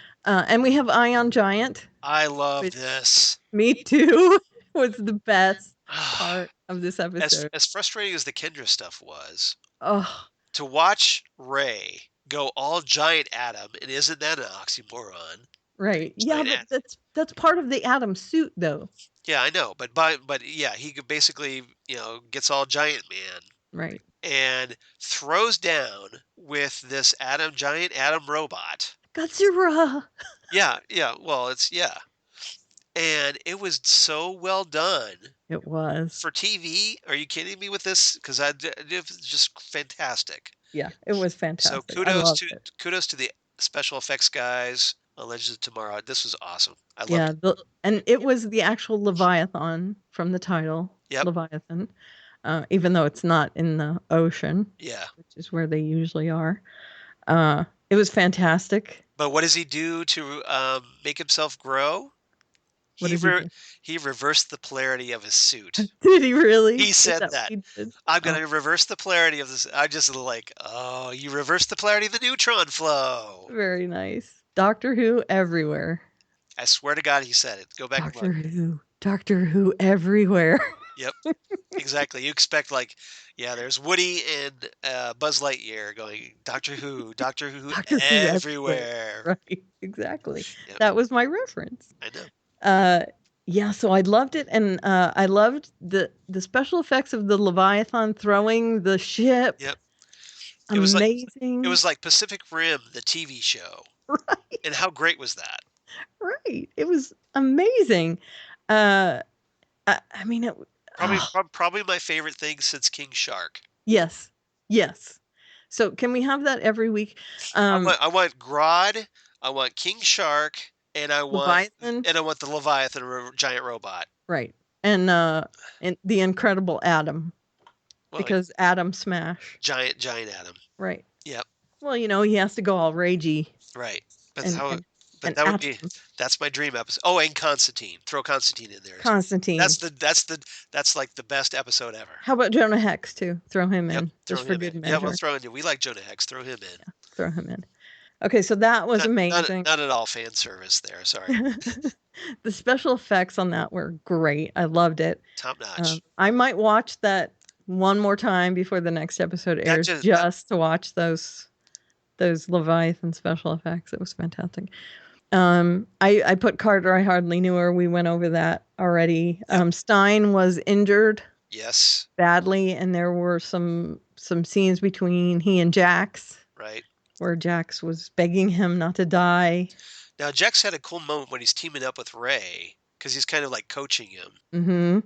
And we have Ion Giant. I love Which- this. Me too. Was the best part of this As episode. as frustrating as the Kendra stuff was, Oh, to watch Ray go all giant Adam, and isn't that an oxymoron? right. Yeah, Giant but that's part of the Atom suit, though. Yeah, I know, but yeah, he could basically, gets all giant man Right. and throws down with this giant Adam robot. Godzilla. Yeah, well, and it was so well done It was. for TV. Are you kidding me with this? Because it was just fantastic. Yeah, it was So fantastic. I loved it. kudos to the special effects guys on Legends of Tomorrow. This was awesome. I Yeah, loved it. and it was the actual Leviathan from the title. Yep. Leviathan, even though it's not in the ocean, Yeah. which is where they usually are. It was fantastic. But what does he do to make himself grow? What did he do? He reversed the polarity of his suit. Did he really? He Is said what that. he did? I'm going to reverse the polarity of this. I'm just like, oh, you reversed the polarity of the neutron flow. Very nice. Doctor Who everywhere. I swear to God, he said it. Go back Doctor and look. Who. Doctor Who everywhere. Yep, exactly. You expect there's Woody and Buzz Lightyear going, Doctor Who Doctor Who everywhere. Right, exactly. Yep. That was my reference. I know. Yeah, so I loved it, and I loved the special effects of the Leviathan throwing the ship. Yep. Amazing. It was like Pacific Rim, the TV show. Right. And how great was that? Right. It was amazing. I mean, it. Probably my favorite thing since King Shark. Yes. Yes. So can we have that every week? I want Grodd, I want King Shark, and I want the Leviathan giant robot. Right. And the Incredible Adam. Well, because Adam smash. Giant Adam. Right. Yep. Well, he has to go all ragey. Right. But and that would be that's my dream episode. Oh, and Constantine. Throw Constantine in there. Constantine. That's like the best episode ever. How about Jonah Hex too? Throw him in. Just for good measure. Yeah, we'll throw him in. We like Jonah Hex. Throw him in. Yeah, throw him in. Okay, so that was amazing. Not at all fan service there. Sorry. The special effects on that were great. I loved it. Top notch. I might watch that one more time before the next episode airs, just to watch those Leviathan special effects. It was fantastic. I put Carter, I hardly knew her. We went over that already. Yep. Stein was injured. Yes. Badly, and there were some scenes between he and Jax. Right. Where Jax was begging him not to die. Now, Jax had a cool moment when he's teaming up with Ray, because he's kind of like coaching him. Mm-hmm.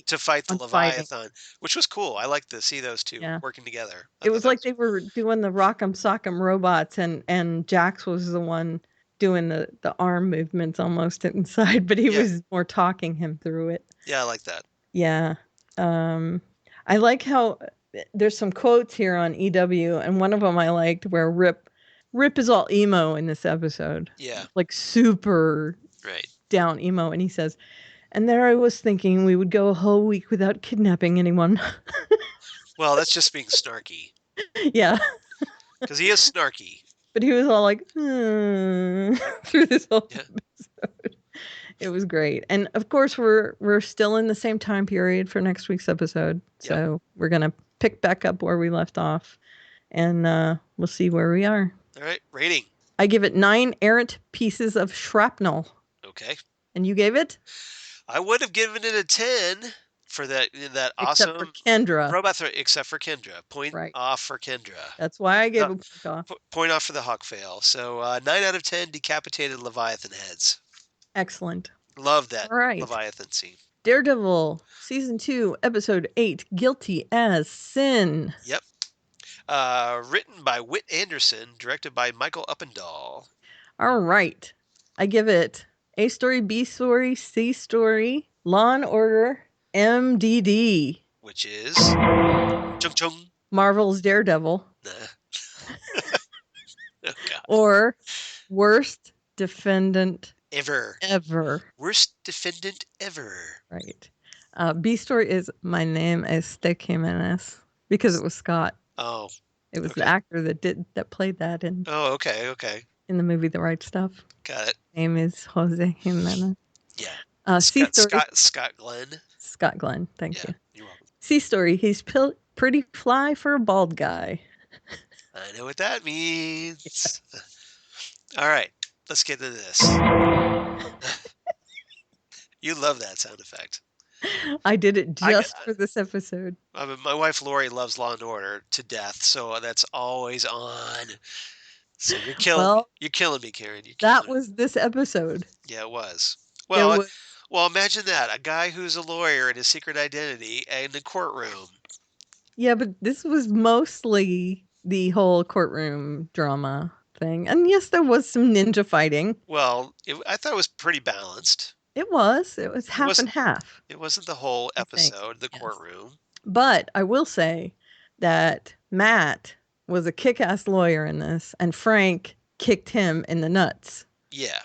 To fight the Leviathan, which was cool. I like to see those two working together. It was like they were doing the Rock'em Sock'em robots, and Jax was the one doing the arm movements almost inside, but he was more talking him through it. Yeah, I like that. Yeah. I like how there's some quotes here on EW, and one of them I liked where Rip is all emo in this episode. Yeah. Like super down emo, and he says, and there I was thinking we would go a whole week without kidnapping anyone. Well, that's just being snarky. Yeah. Because he is snarky. But he was all like, through this whole episode. It was great. And of course, we're still in the same time period for next week's episode. So we're going to pick back up where we left off. And we'll see where we are. All right. Rating. I give it 9 errant pieces of shrapnel. Okay. And you gave it? I would have given it a 10 for that awesome except for Kendra. Robot except for Kendra. Point off for Kendra. That's why I gave a point off. Point off for the Hawk fail. So 9 out of 10 decapitated Leviathan heads. Excellent. Love that Leviathan scene. Daredevil, Season 2, Episode 8, Guilty as Sin. Yep. Written by Whit Anderson, directed by Michael Uppendahl. All right. I give it A story, B story, C story, Law and Order, MDD. Which is Chung Chung. Marvel's Daredevil. Nah. Oh God. Or Worst Defendant Ever. Worst defendant ever. Right. B story is My Name is De Jimenez because it was Scott. Oh. It was the actor that played that in okay. in the movie The Right Stuff. Got it. Name is Jose Jimenez. Yeah. C story. Scott Glenn. Scott Glenn. Thank you. You're welcome. C story. He's pretty fly for a bald guy. I know what that means. All right. Let's get into this. You love that sound effect. I did it just for this episode. I mean, my wife Lori loves Law and Order to death, so that's always on. So you're killing me, Karen. That was this episode. Yeah, it was. Well, imagine that. A guy who's a lawyer and his secret identity in the courtroom. Yeah, but this was mostly the whole courtroom drama thing. And yes, there was some ninja fighting. Well, I thought it was pretty balanced. It was. It was half and half. It wasn't the whole episode, the courtroom. But I will say that Matt was a kick-ass lawyer in this, and Frank kicked him in the nuts. Yeah.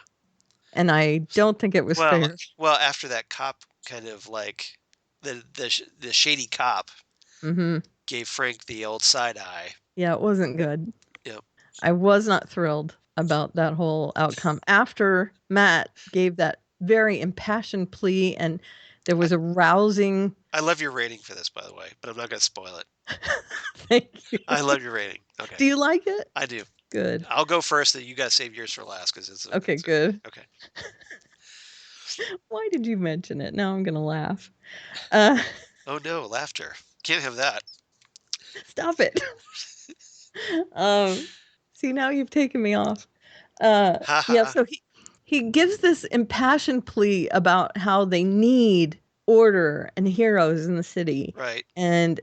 And I don't think it was fair. Well, after that cop kind of like the shady cop gave Frank the old side eye. Yeah, it wasn't good. Yep. I was not thrilled about that whole outcome. After Matt gave that very impassioned plea, and there was a rousing... I love your rating for this, by the way, but I'm not going to spoil it. Thank you. I love your rating. Okay. Do you like it? I do. Good. I'll go first. You got to save yours for last because it's okay. Good. Okay. Why did you mention it? Now I'm gonna laugh. Oh no, laughter! Can't have that. Stop it. See, now you've taken me off. So he gives this impassioned plea about how they need order and heroes in the city. Right. And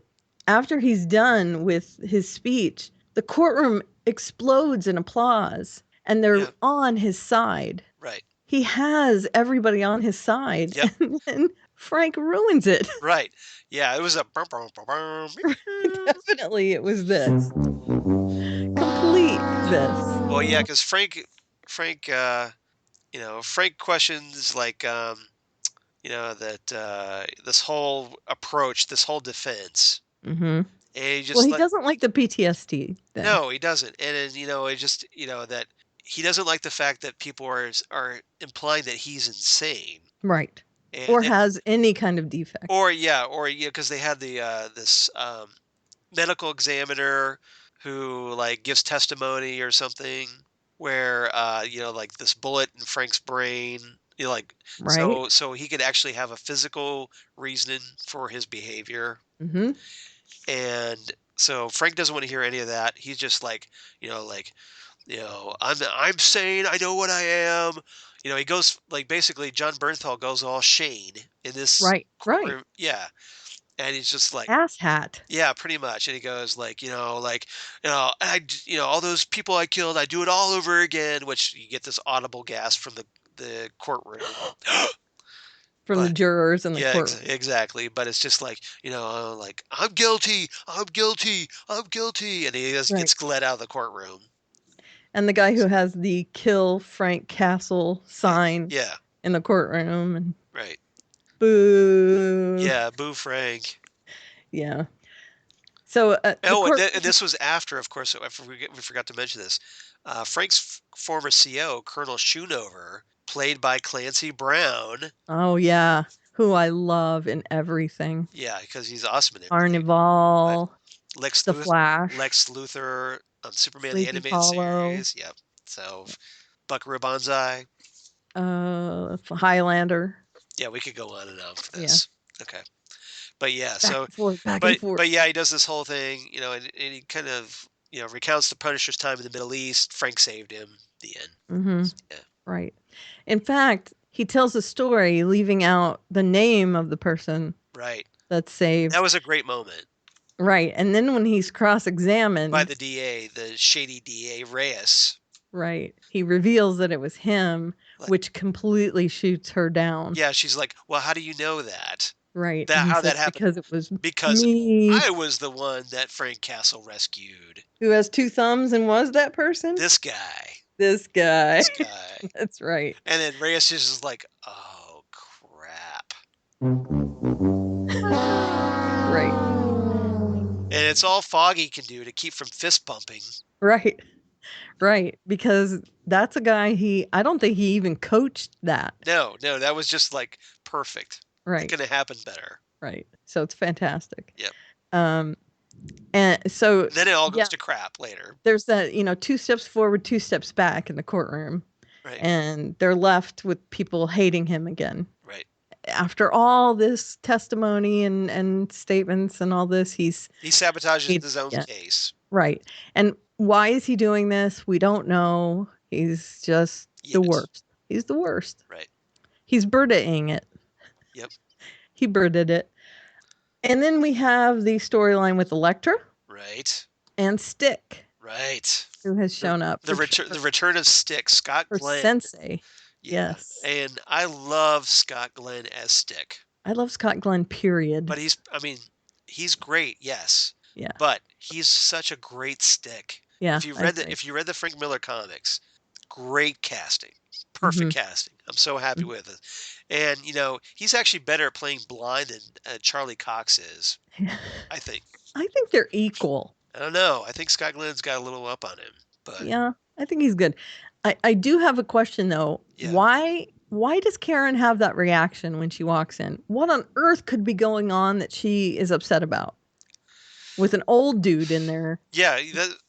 after he's done with his speech, the courtroom explodes in applause, and they're on his side. Right. He has everybody on his side, and then Frank ruins it. Right. Yeah, it was a... Definitely, it was this. Complete this. Well, yeah, because Frank, Frank questions, like, that this whole approach, this whole defense. Mm-hmm. And he doesn't like the PTSD thing. No, he doesn't. And it just, that he doesn't like the fact that people are implying that he's insane. Right. Or has any kind of defect. Or because they had this medical examiner who like gives testimony or something where like this bullet in Frank's brain, right. So he could actually have a physical reason for his behavior. Mm-hmm. And so Frank doesn't want to hear any of that. He's just like, I'm sane. I know what I am. He goes like basically John Bernthal goes all Shane in this. Right. Right. Yeah. And he's just like asshat. Yeah, pretty much. And he goes like, all those people I killed, I do it all over again, which you get this audible gasp from the courtroom. From the jurors in the courtroom. Exactly. But it's just like, like, I'm guilty. And he just gets let out of the courtroom. And the guy who has the kill Frank Castle sign in the courtroom. And right. Boo. Yeah, boo Frank. Yeah. So this was after, of course, we forgot to mention this. Frank's former CO, Colonel Schoonover, played by Clancy Brown. Oh, yeah. Who I love in everything. Yeah, because he's awesome in it. Carnival. The Flash. Lex Luthor on Superman Sleepy the Animated Hollow. Series. Yep. So, Buckaroo Banzai. Highlander. Yeah, we could go on and on for this. Yeah. Okay. But yeah, back and forth. But yeah, he does this whole thing, and he kind of, recounts the Punisher's time in the Middle East. Frank saved him. The end. Mm-hmm. Yeah. Right. In fact, he tells a story leaving out the name of the person. Right. That's saved. That was a great moment. Right. And then when he's cross-examined by the DA, the shady DA Reyes. right, he reveals that it was him, which completely shoots her down. Yeah, she's like, "Well, how do you know that? Right. That And he how says, that happened?" because it was Because me. I was the one that Frank Castle rescued. Who has 2 thumbs and was that person? This guy. This guy. This guy. That's right. And then Reyes is just like, "Oh crap." Right. And it's all Foggy can do to keep from fist bumping. Right. Right. Because that's a guy I don't think he even coached that. No, that was just like perfect. Right. It couldn't happen better. Right. So it's fantastic. Yep. And so Then it all goes to crap later. There's that, 2 steps forward, 2 steps back in the courtroom. Right. And they're left with people hating him again. Right. After all this testimony and statements and all this, he sabotages his own case. Right. And why is he doing this? We don't know. He's just the worst. He's the worst. Right. He's birding it. Yep. He birded it. And then we have the storyline with Elektra. Right. And Stick. Right. Who has shown up. The return of Stick, Scott Glenn. Sensei. Yeah. Yes. And I love Scott Glenn as Stick. I love Scott Glenn, period. But he's great, yes. Yeah. But he's such a great Stick. Yeah. If you read the Frank Miller comics, great casting. Perfect casting. I'm so happy with it. And, he's actually better at playing blind than Charlie Cox is, I think. I think they're equal. I don't know. I think Scott Glenn's got a little up on him. But yeah, I think he's good. I do have a question, though. Yeah. Why does Karen have that reaction when she walks in? What on earth could be going on that she is upset about? With an old dude in there. Yeah.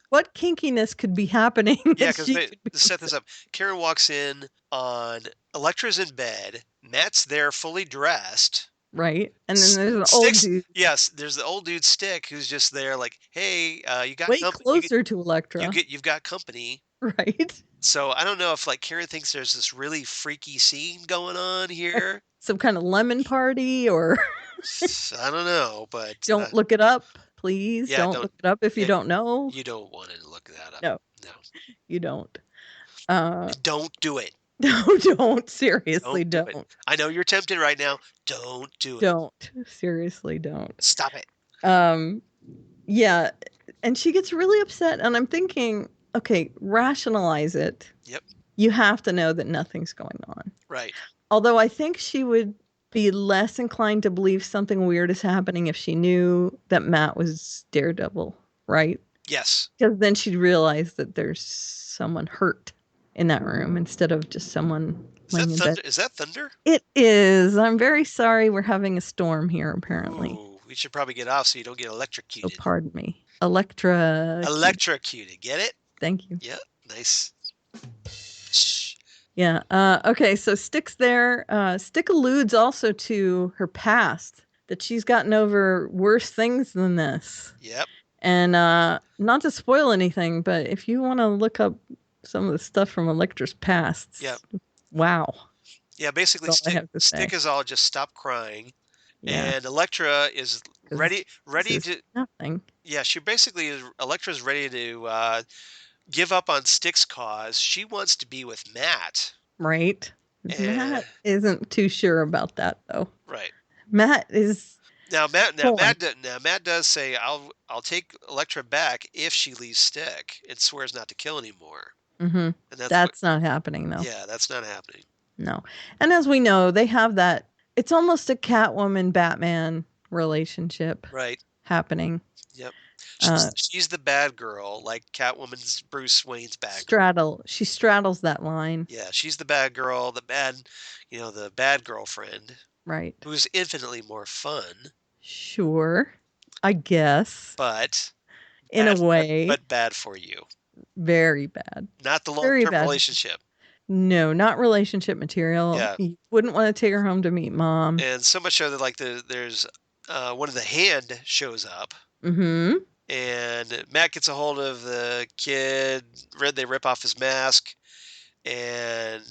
What kinkiness could be happening? Yeah, because they set this up. Karen walks in on Elektra's in bed. Matt's there fully dressed. Right. And then there's an old dude. Yes, there's the old dude Stick who's just there like, hey, you got way closer to Elektra. You've got company. Right. So I don't know if Karen thinks there's this really freaky scene going on here. Some kind of lemon party or I don't know, but don't look it up. Please don't look it up if you don't know. You don't want to look that up. No, you don't. Don't do it. No, don't. Seriously, don't. I know you're tempted right now. Don't do it. Don't. Seriously, don't. Stop it. Yeah, and she gets really upset, and I'm thinking, okay, rationalize it. Yep. You have to know that nothing's going on. Right. Although I think she would be less inclined to believe something weird is happening if she knew that Matt was Daredevil, right? Yes. Because then she'd realize that there's someone hurt in that room instead of just someone laying in bed. Is that thunder? It is. I'm very sorry. We're having a storm here, apparently. Ooh, we should probably get off so you don't get electrocuted. Oh, pardon me. Electrocuted. Get it? Thank you. Yeah, nice. Yeah. Okay, so Stick's there. Stick alludes also to her past, that she's gotten over worse things than this. Yep. And not to spoil anything, but if you want to look up some of the stuff from Elektra's past, yep. Wow. Yeah, basically Stick is all just stop crying. Yeah. And Elektra is ready to nothing. Yeah, she basically is Elektra's ready to give up on Stick's cause. She wants to be with Matt. Right. Matt isn't too sure about that though. Right. Matt is Matt does say I'll take Elektra back if she leaves Stick and swears not to kill anymore. Mm-hmm. And that's not happening though. Yeah, that's not happening. No. And as we know, they have that, it's almost a Catwoman Batman relationship. Right. Happening. Yep. She's the bad girl, like Catwoman's Bruce Wayne's bad girl. She straddles that line. Yeah, she's the bad girl, the bad girlfriend. Right. Who's infinitely more fun. Sure. I guess. But in a way. But bad for you. Very bad. Not the long-term relationship. No, not relationship material. Yeah. You wouldn't want to take her home to meet mom. And so much so that there's one of the Hand shows up. Mm-hmm. And Matt gets a hold of the kid. They rip off his mask, and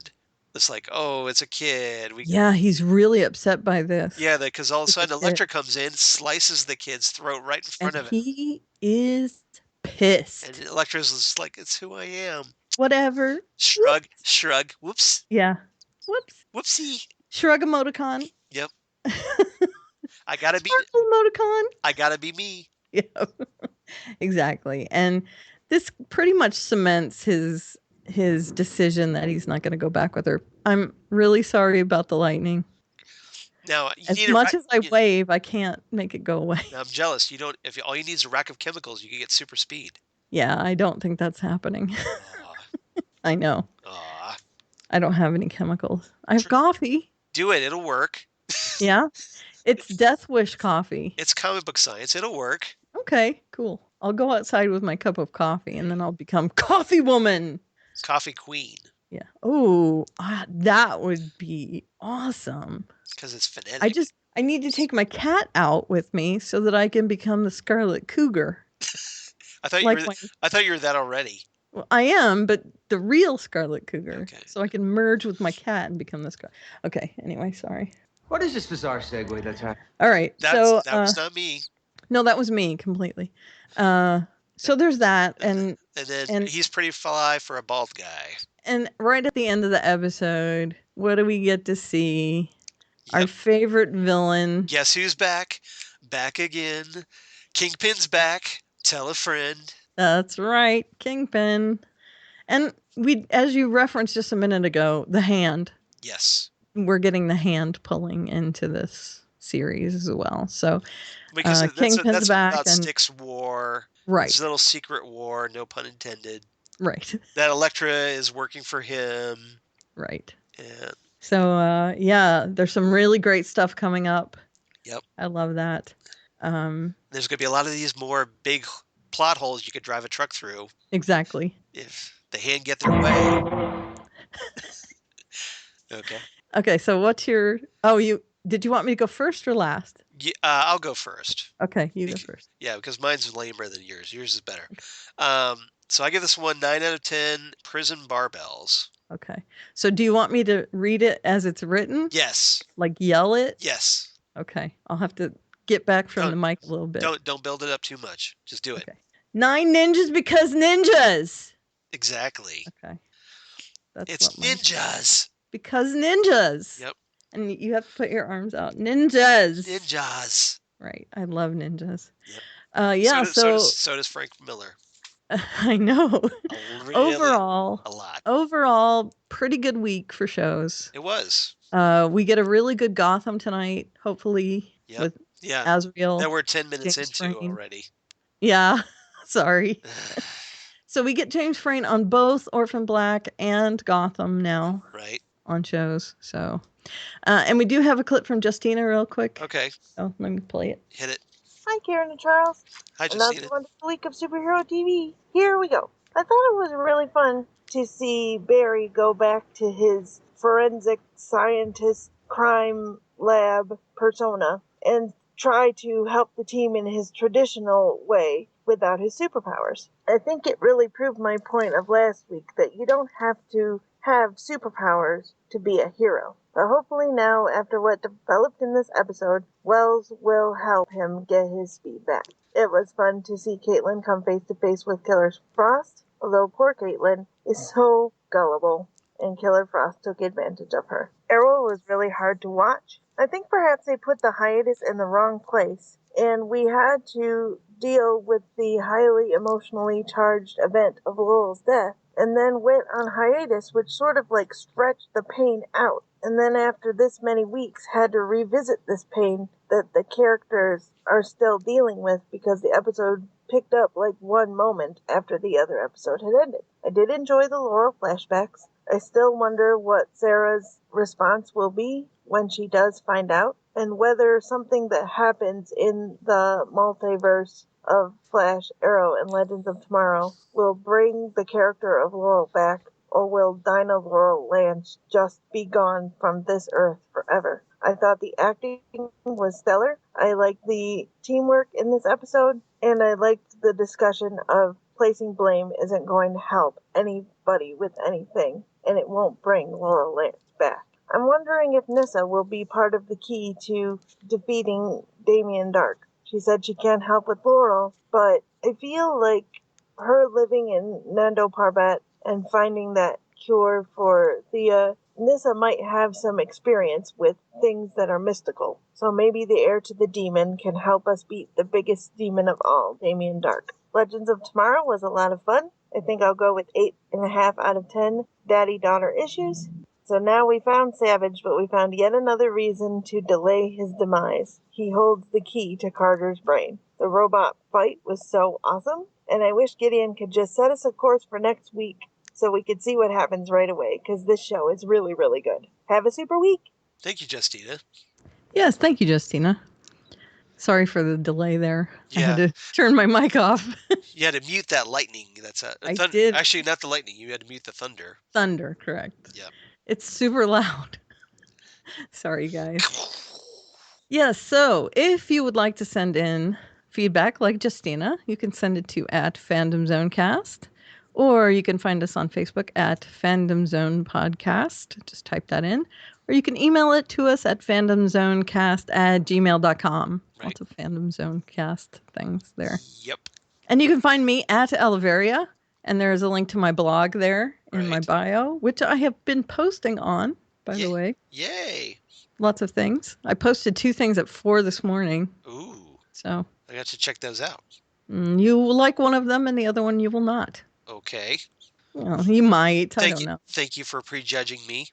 It's like, oh, it's a kid. Yeah, he's really upset by this. Yeah, because all of a It's a sudden kid. Elektra comes in, slices the kid's throat right in front And of him. he is pissed. And Elektra's just like, it's who I am. Whatever. Shrug, Whoops. shrug, whoops, Yeah. Whoops. whoopsie. Shrug emoticon. Yep. I gotta be me. Yeah. Exactly. And this pretty much cements his decision that he's not going to go back with her. I'm really sorry about the lightning. Now, As much as I wave, I can't make it go away. Now, I'm jealous. You don't. If all you need is a rack of chemicals, you can get super speed. Yeah, I don't think that's happening. I know. Aw. I don't have any chemicals. I have coffee. Do it. It'll work. Yeah. It's Death Wish coffee. It's comic book science. It'll work. Okay, cool. I'll go outside with my cup of coffee and then I'll become Coffee Woman. Coffee Queen. Yeah. Oh, that would be awesome. Because it's phonetic. I need to take my cat out with me so that I can become the Scarlet Cougar. I thought you were that already. Well, I am, but the real Scarlet Cougar. Okay. So I can merge with my cat and become the Scarlet. Okay. Anyway, sorry. What is this bizarre segue that's happening? All right. That was not me. No, that was me completely. So there's that, and then he's pretty fly for a bald guy. And right at the end of the episode, what do we get to see? Yep. Our favorite villain. Guess who's back? Back again. Kingpin's back. Tell a friend. That's right, Kingpin. And as you referenced just a minute ago, the hand. Yes. We're getting the hand pulling into this series as well. So because Kingpin's back about and Styx war. Right. His little secret war, no pun intended. Right. That Elektra is working for him. Right. And so there's some really great stuff coming up. Yep. I love that. There's going to be a lot of these more big plot holes you could drive a truck through. Exactly. If the hand get their way. Okay. Okay, so what's your... did you want me to go first or last? Yeah, I'll go first. Okay, you go first. Yeah, because mine's lamer than yours. Yours is better. Okay. So I give this one 9 out of 10 prison barbells. Okay. So do you want me to read it as it's written? Yes. Like yell it? Yes. Okay. I'll have to get back from the mic a little bit. Don't build it up too much. Just do it. Okay. 9 ninjas because ninjas. Exactly. Okay. It's ninjas. Because ninjas. Yep. And you have to put your arms out. Ninjas. Ninjas. Right. I love ninjas. Yep. So does Frank Miller. I know. Really, overall, a lot. Overall, pretty good week for shows. It was. We get a really good Gotham tonight, hopefully. Yep. With yeah. Azrael. That we're 10 minutes James into Frayne. already. Yeah. Sorry. So we get James Frayne on both Orphan Black and Gotham now. Right. On shows. So, and we do have a clip from Justina real quick. Okay. So let me play it. Hit it. Hi, Karen and Charles. Hi, Justina. Another wonderful week of superhero TV. Here we go. I thought it was really fun to see Barry go back to his forensic scientist crime lab persona and try to help the team in his traditional way without his superpowers. I think it really proved my point of last week that you don't have to have superpowers to be a hero. But hopefully now, after what developed in this episode, Wells will help him get his speed back. It was fun to see Caitlin come face to face with Killer Frost, although poor Caitlin is so gullible, and Killer Frost took advantage of her. Arrow was really hard to watch. I think perhaps they put the hiatus in the wrong place, and we had to deal with the highly emotionally charged event of Laurel's death, and then went on hiatus, which sort of like stretched the pain out. And then after this many weeks, had to revisit this pain that the characters are still dealing with because the episode picked up like one moment after the other episode had ended. I did enjoy the Laurel flashbacks. I still wonder what Sarah's response will be when she does find out, and whether something that happens in the multiverse of Flash, Arrow, and Legends of Tomorrow will bring the character of Laurel back, or will Dinah Laurel Lance just be gone from this earth forever? I thought the acting was stellar. I liked the teamwork in this episode, and I liked the discussion of placing blame isn't going to help anybody with anything, and it won't bring Laurel Lance back. I'm wondering if Nyssa will be part of the key to defeating Damien Dark. She said she can't help with Laurel, but I feel like her living in Nando Parbat and finding that cure for Thea, Nyssa might have some experience with things that are mystical. So maybe the heir to the demon can help us beat the biggest demon of all, Damien Dark. Legends of Tomorrow was a lot of fun. I think I'll go with 8.5 out of 10 daddy-daughter issues. So now we found Savage, but we found yet another reason to delay his demise. He holds the key to Carter's brain. The robot fight was so awesome, and I wish Gideon could just set us a course for next week so we could see what happens right away, because this show is really, really good. Have a super week. Thank you, Justina. Yes, thank you, Justina. Sorry for the delay there. Yeah. I had to turn my mic off. You had to mute that lightning. That's I did. Actually, not the lightning. You had to mute the thunder. Thunder, correct. Yep. It's super loud. Sorry, guys. Yes, so if you would like to send in feedback like Justina, you can send it to @FandomZoneCast, or you can find us on Facebook @FandomZonePodcast. Just type that in. Or you can email it to us at fandomzonecast@gmail.com. Right. Lots of Fandom Zone Cast things there. Yep. And you can find me at Alvaria, and there is a link to my blog there in my bio, which I have been posting on, by the way. Yay. Lots of things. I posted 2 things at 4 this morning. Ooh. So I got to check those out. You will like one of them, and the other one you will not. Okay. Well, you might. I don't know. Thank you for prejudging me.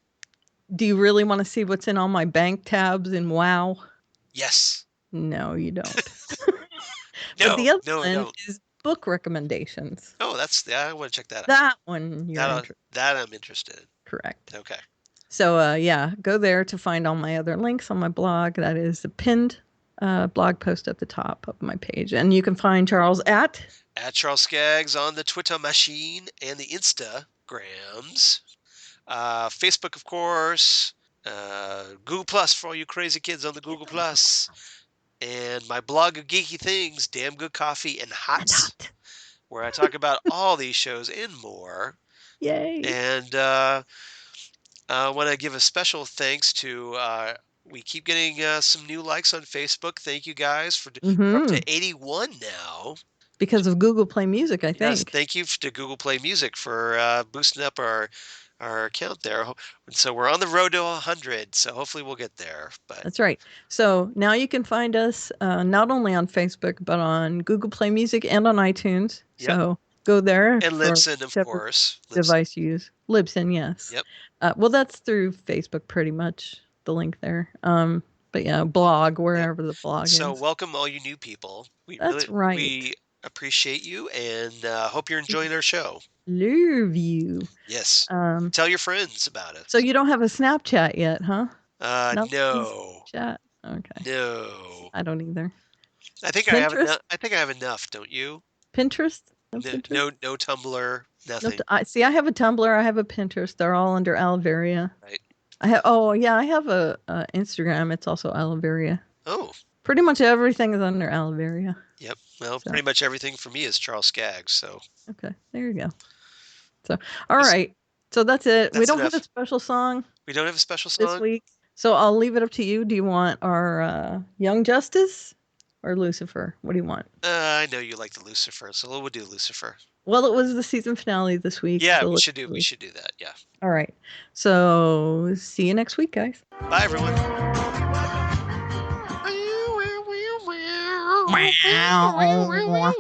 Do you really want to see what's in all my bank tabs in WoW? Yes. No, you don't. No, but the other no, I one don't. is book recommendations. Oh, I want to check that out. That one you're interested. That I'm interested in. Correct. Okay. So, yeah, go there to find all my other links on my blog. That is a pinned blog post at the top of my page. And you can find Charles at Charles Skaggs on the Twitter machine and the Instagrams. Facebook, of course. Google Plus for all you crazy kids on the Google Plus. And my blog of geeky things, Damn Good Coffee and Hots, where I talk about all these shows and more. Yay. And I want to give a special thanks to, we keep getting some new likes on Facebook. Thank you guys we're up to 81 now. Because of Google Play Music, I think. Yes, thank you to Google Play Music for boosting up our account there. So we're on the road to 100. So hopefully we'll get there. But that's right. So now you can find us not only on Facebook, but on Google Play Music and on iTunes. Yep. So go there. And Libsyn, of course. Device you use. Libsyn, yes. Yep. Well, that's through Facebook pretty much, the link there. But yeah, blog, wherever the blog is. So welcome all you new people. That's right. We appreciate you and hope you're enjoying our show. Love you. Yes. Tell your friends about it. So you don't have a Snapchat yet, huh? No. Snapchat? Okay. No. I don't either. I think I have enough, don't you? Pinterest? No Tumblr, nothing. I have a Tumblr, I have a Pinterest. They're all under Alvaria. Right. I have a Instagram. It's also Alvaria. Oh. Pretty much everything is under Alvaria. Yep. Well, pretty much everything for me is Charles Skaggs. So. Okay, there you go. So, all right. So that's it. We don't have a special song. We don't have a special song this week. So I'll leave it up to you. Do you want our Young Justice or Lucifer? What do you want? I know you like the Lucifer, so we'll do Lucifer. Well, it was the season finale this week. Yeah, so we should do that. Yeah. All right. So see you next week, guys. Bye, everyone. Wow.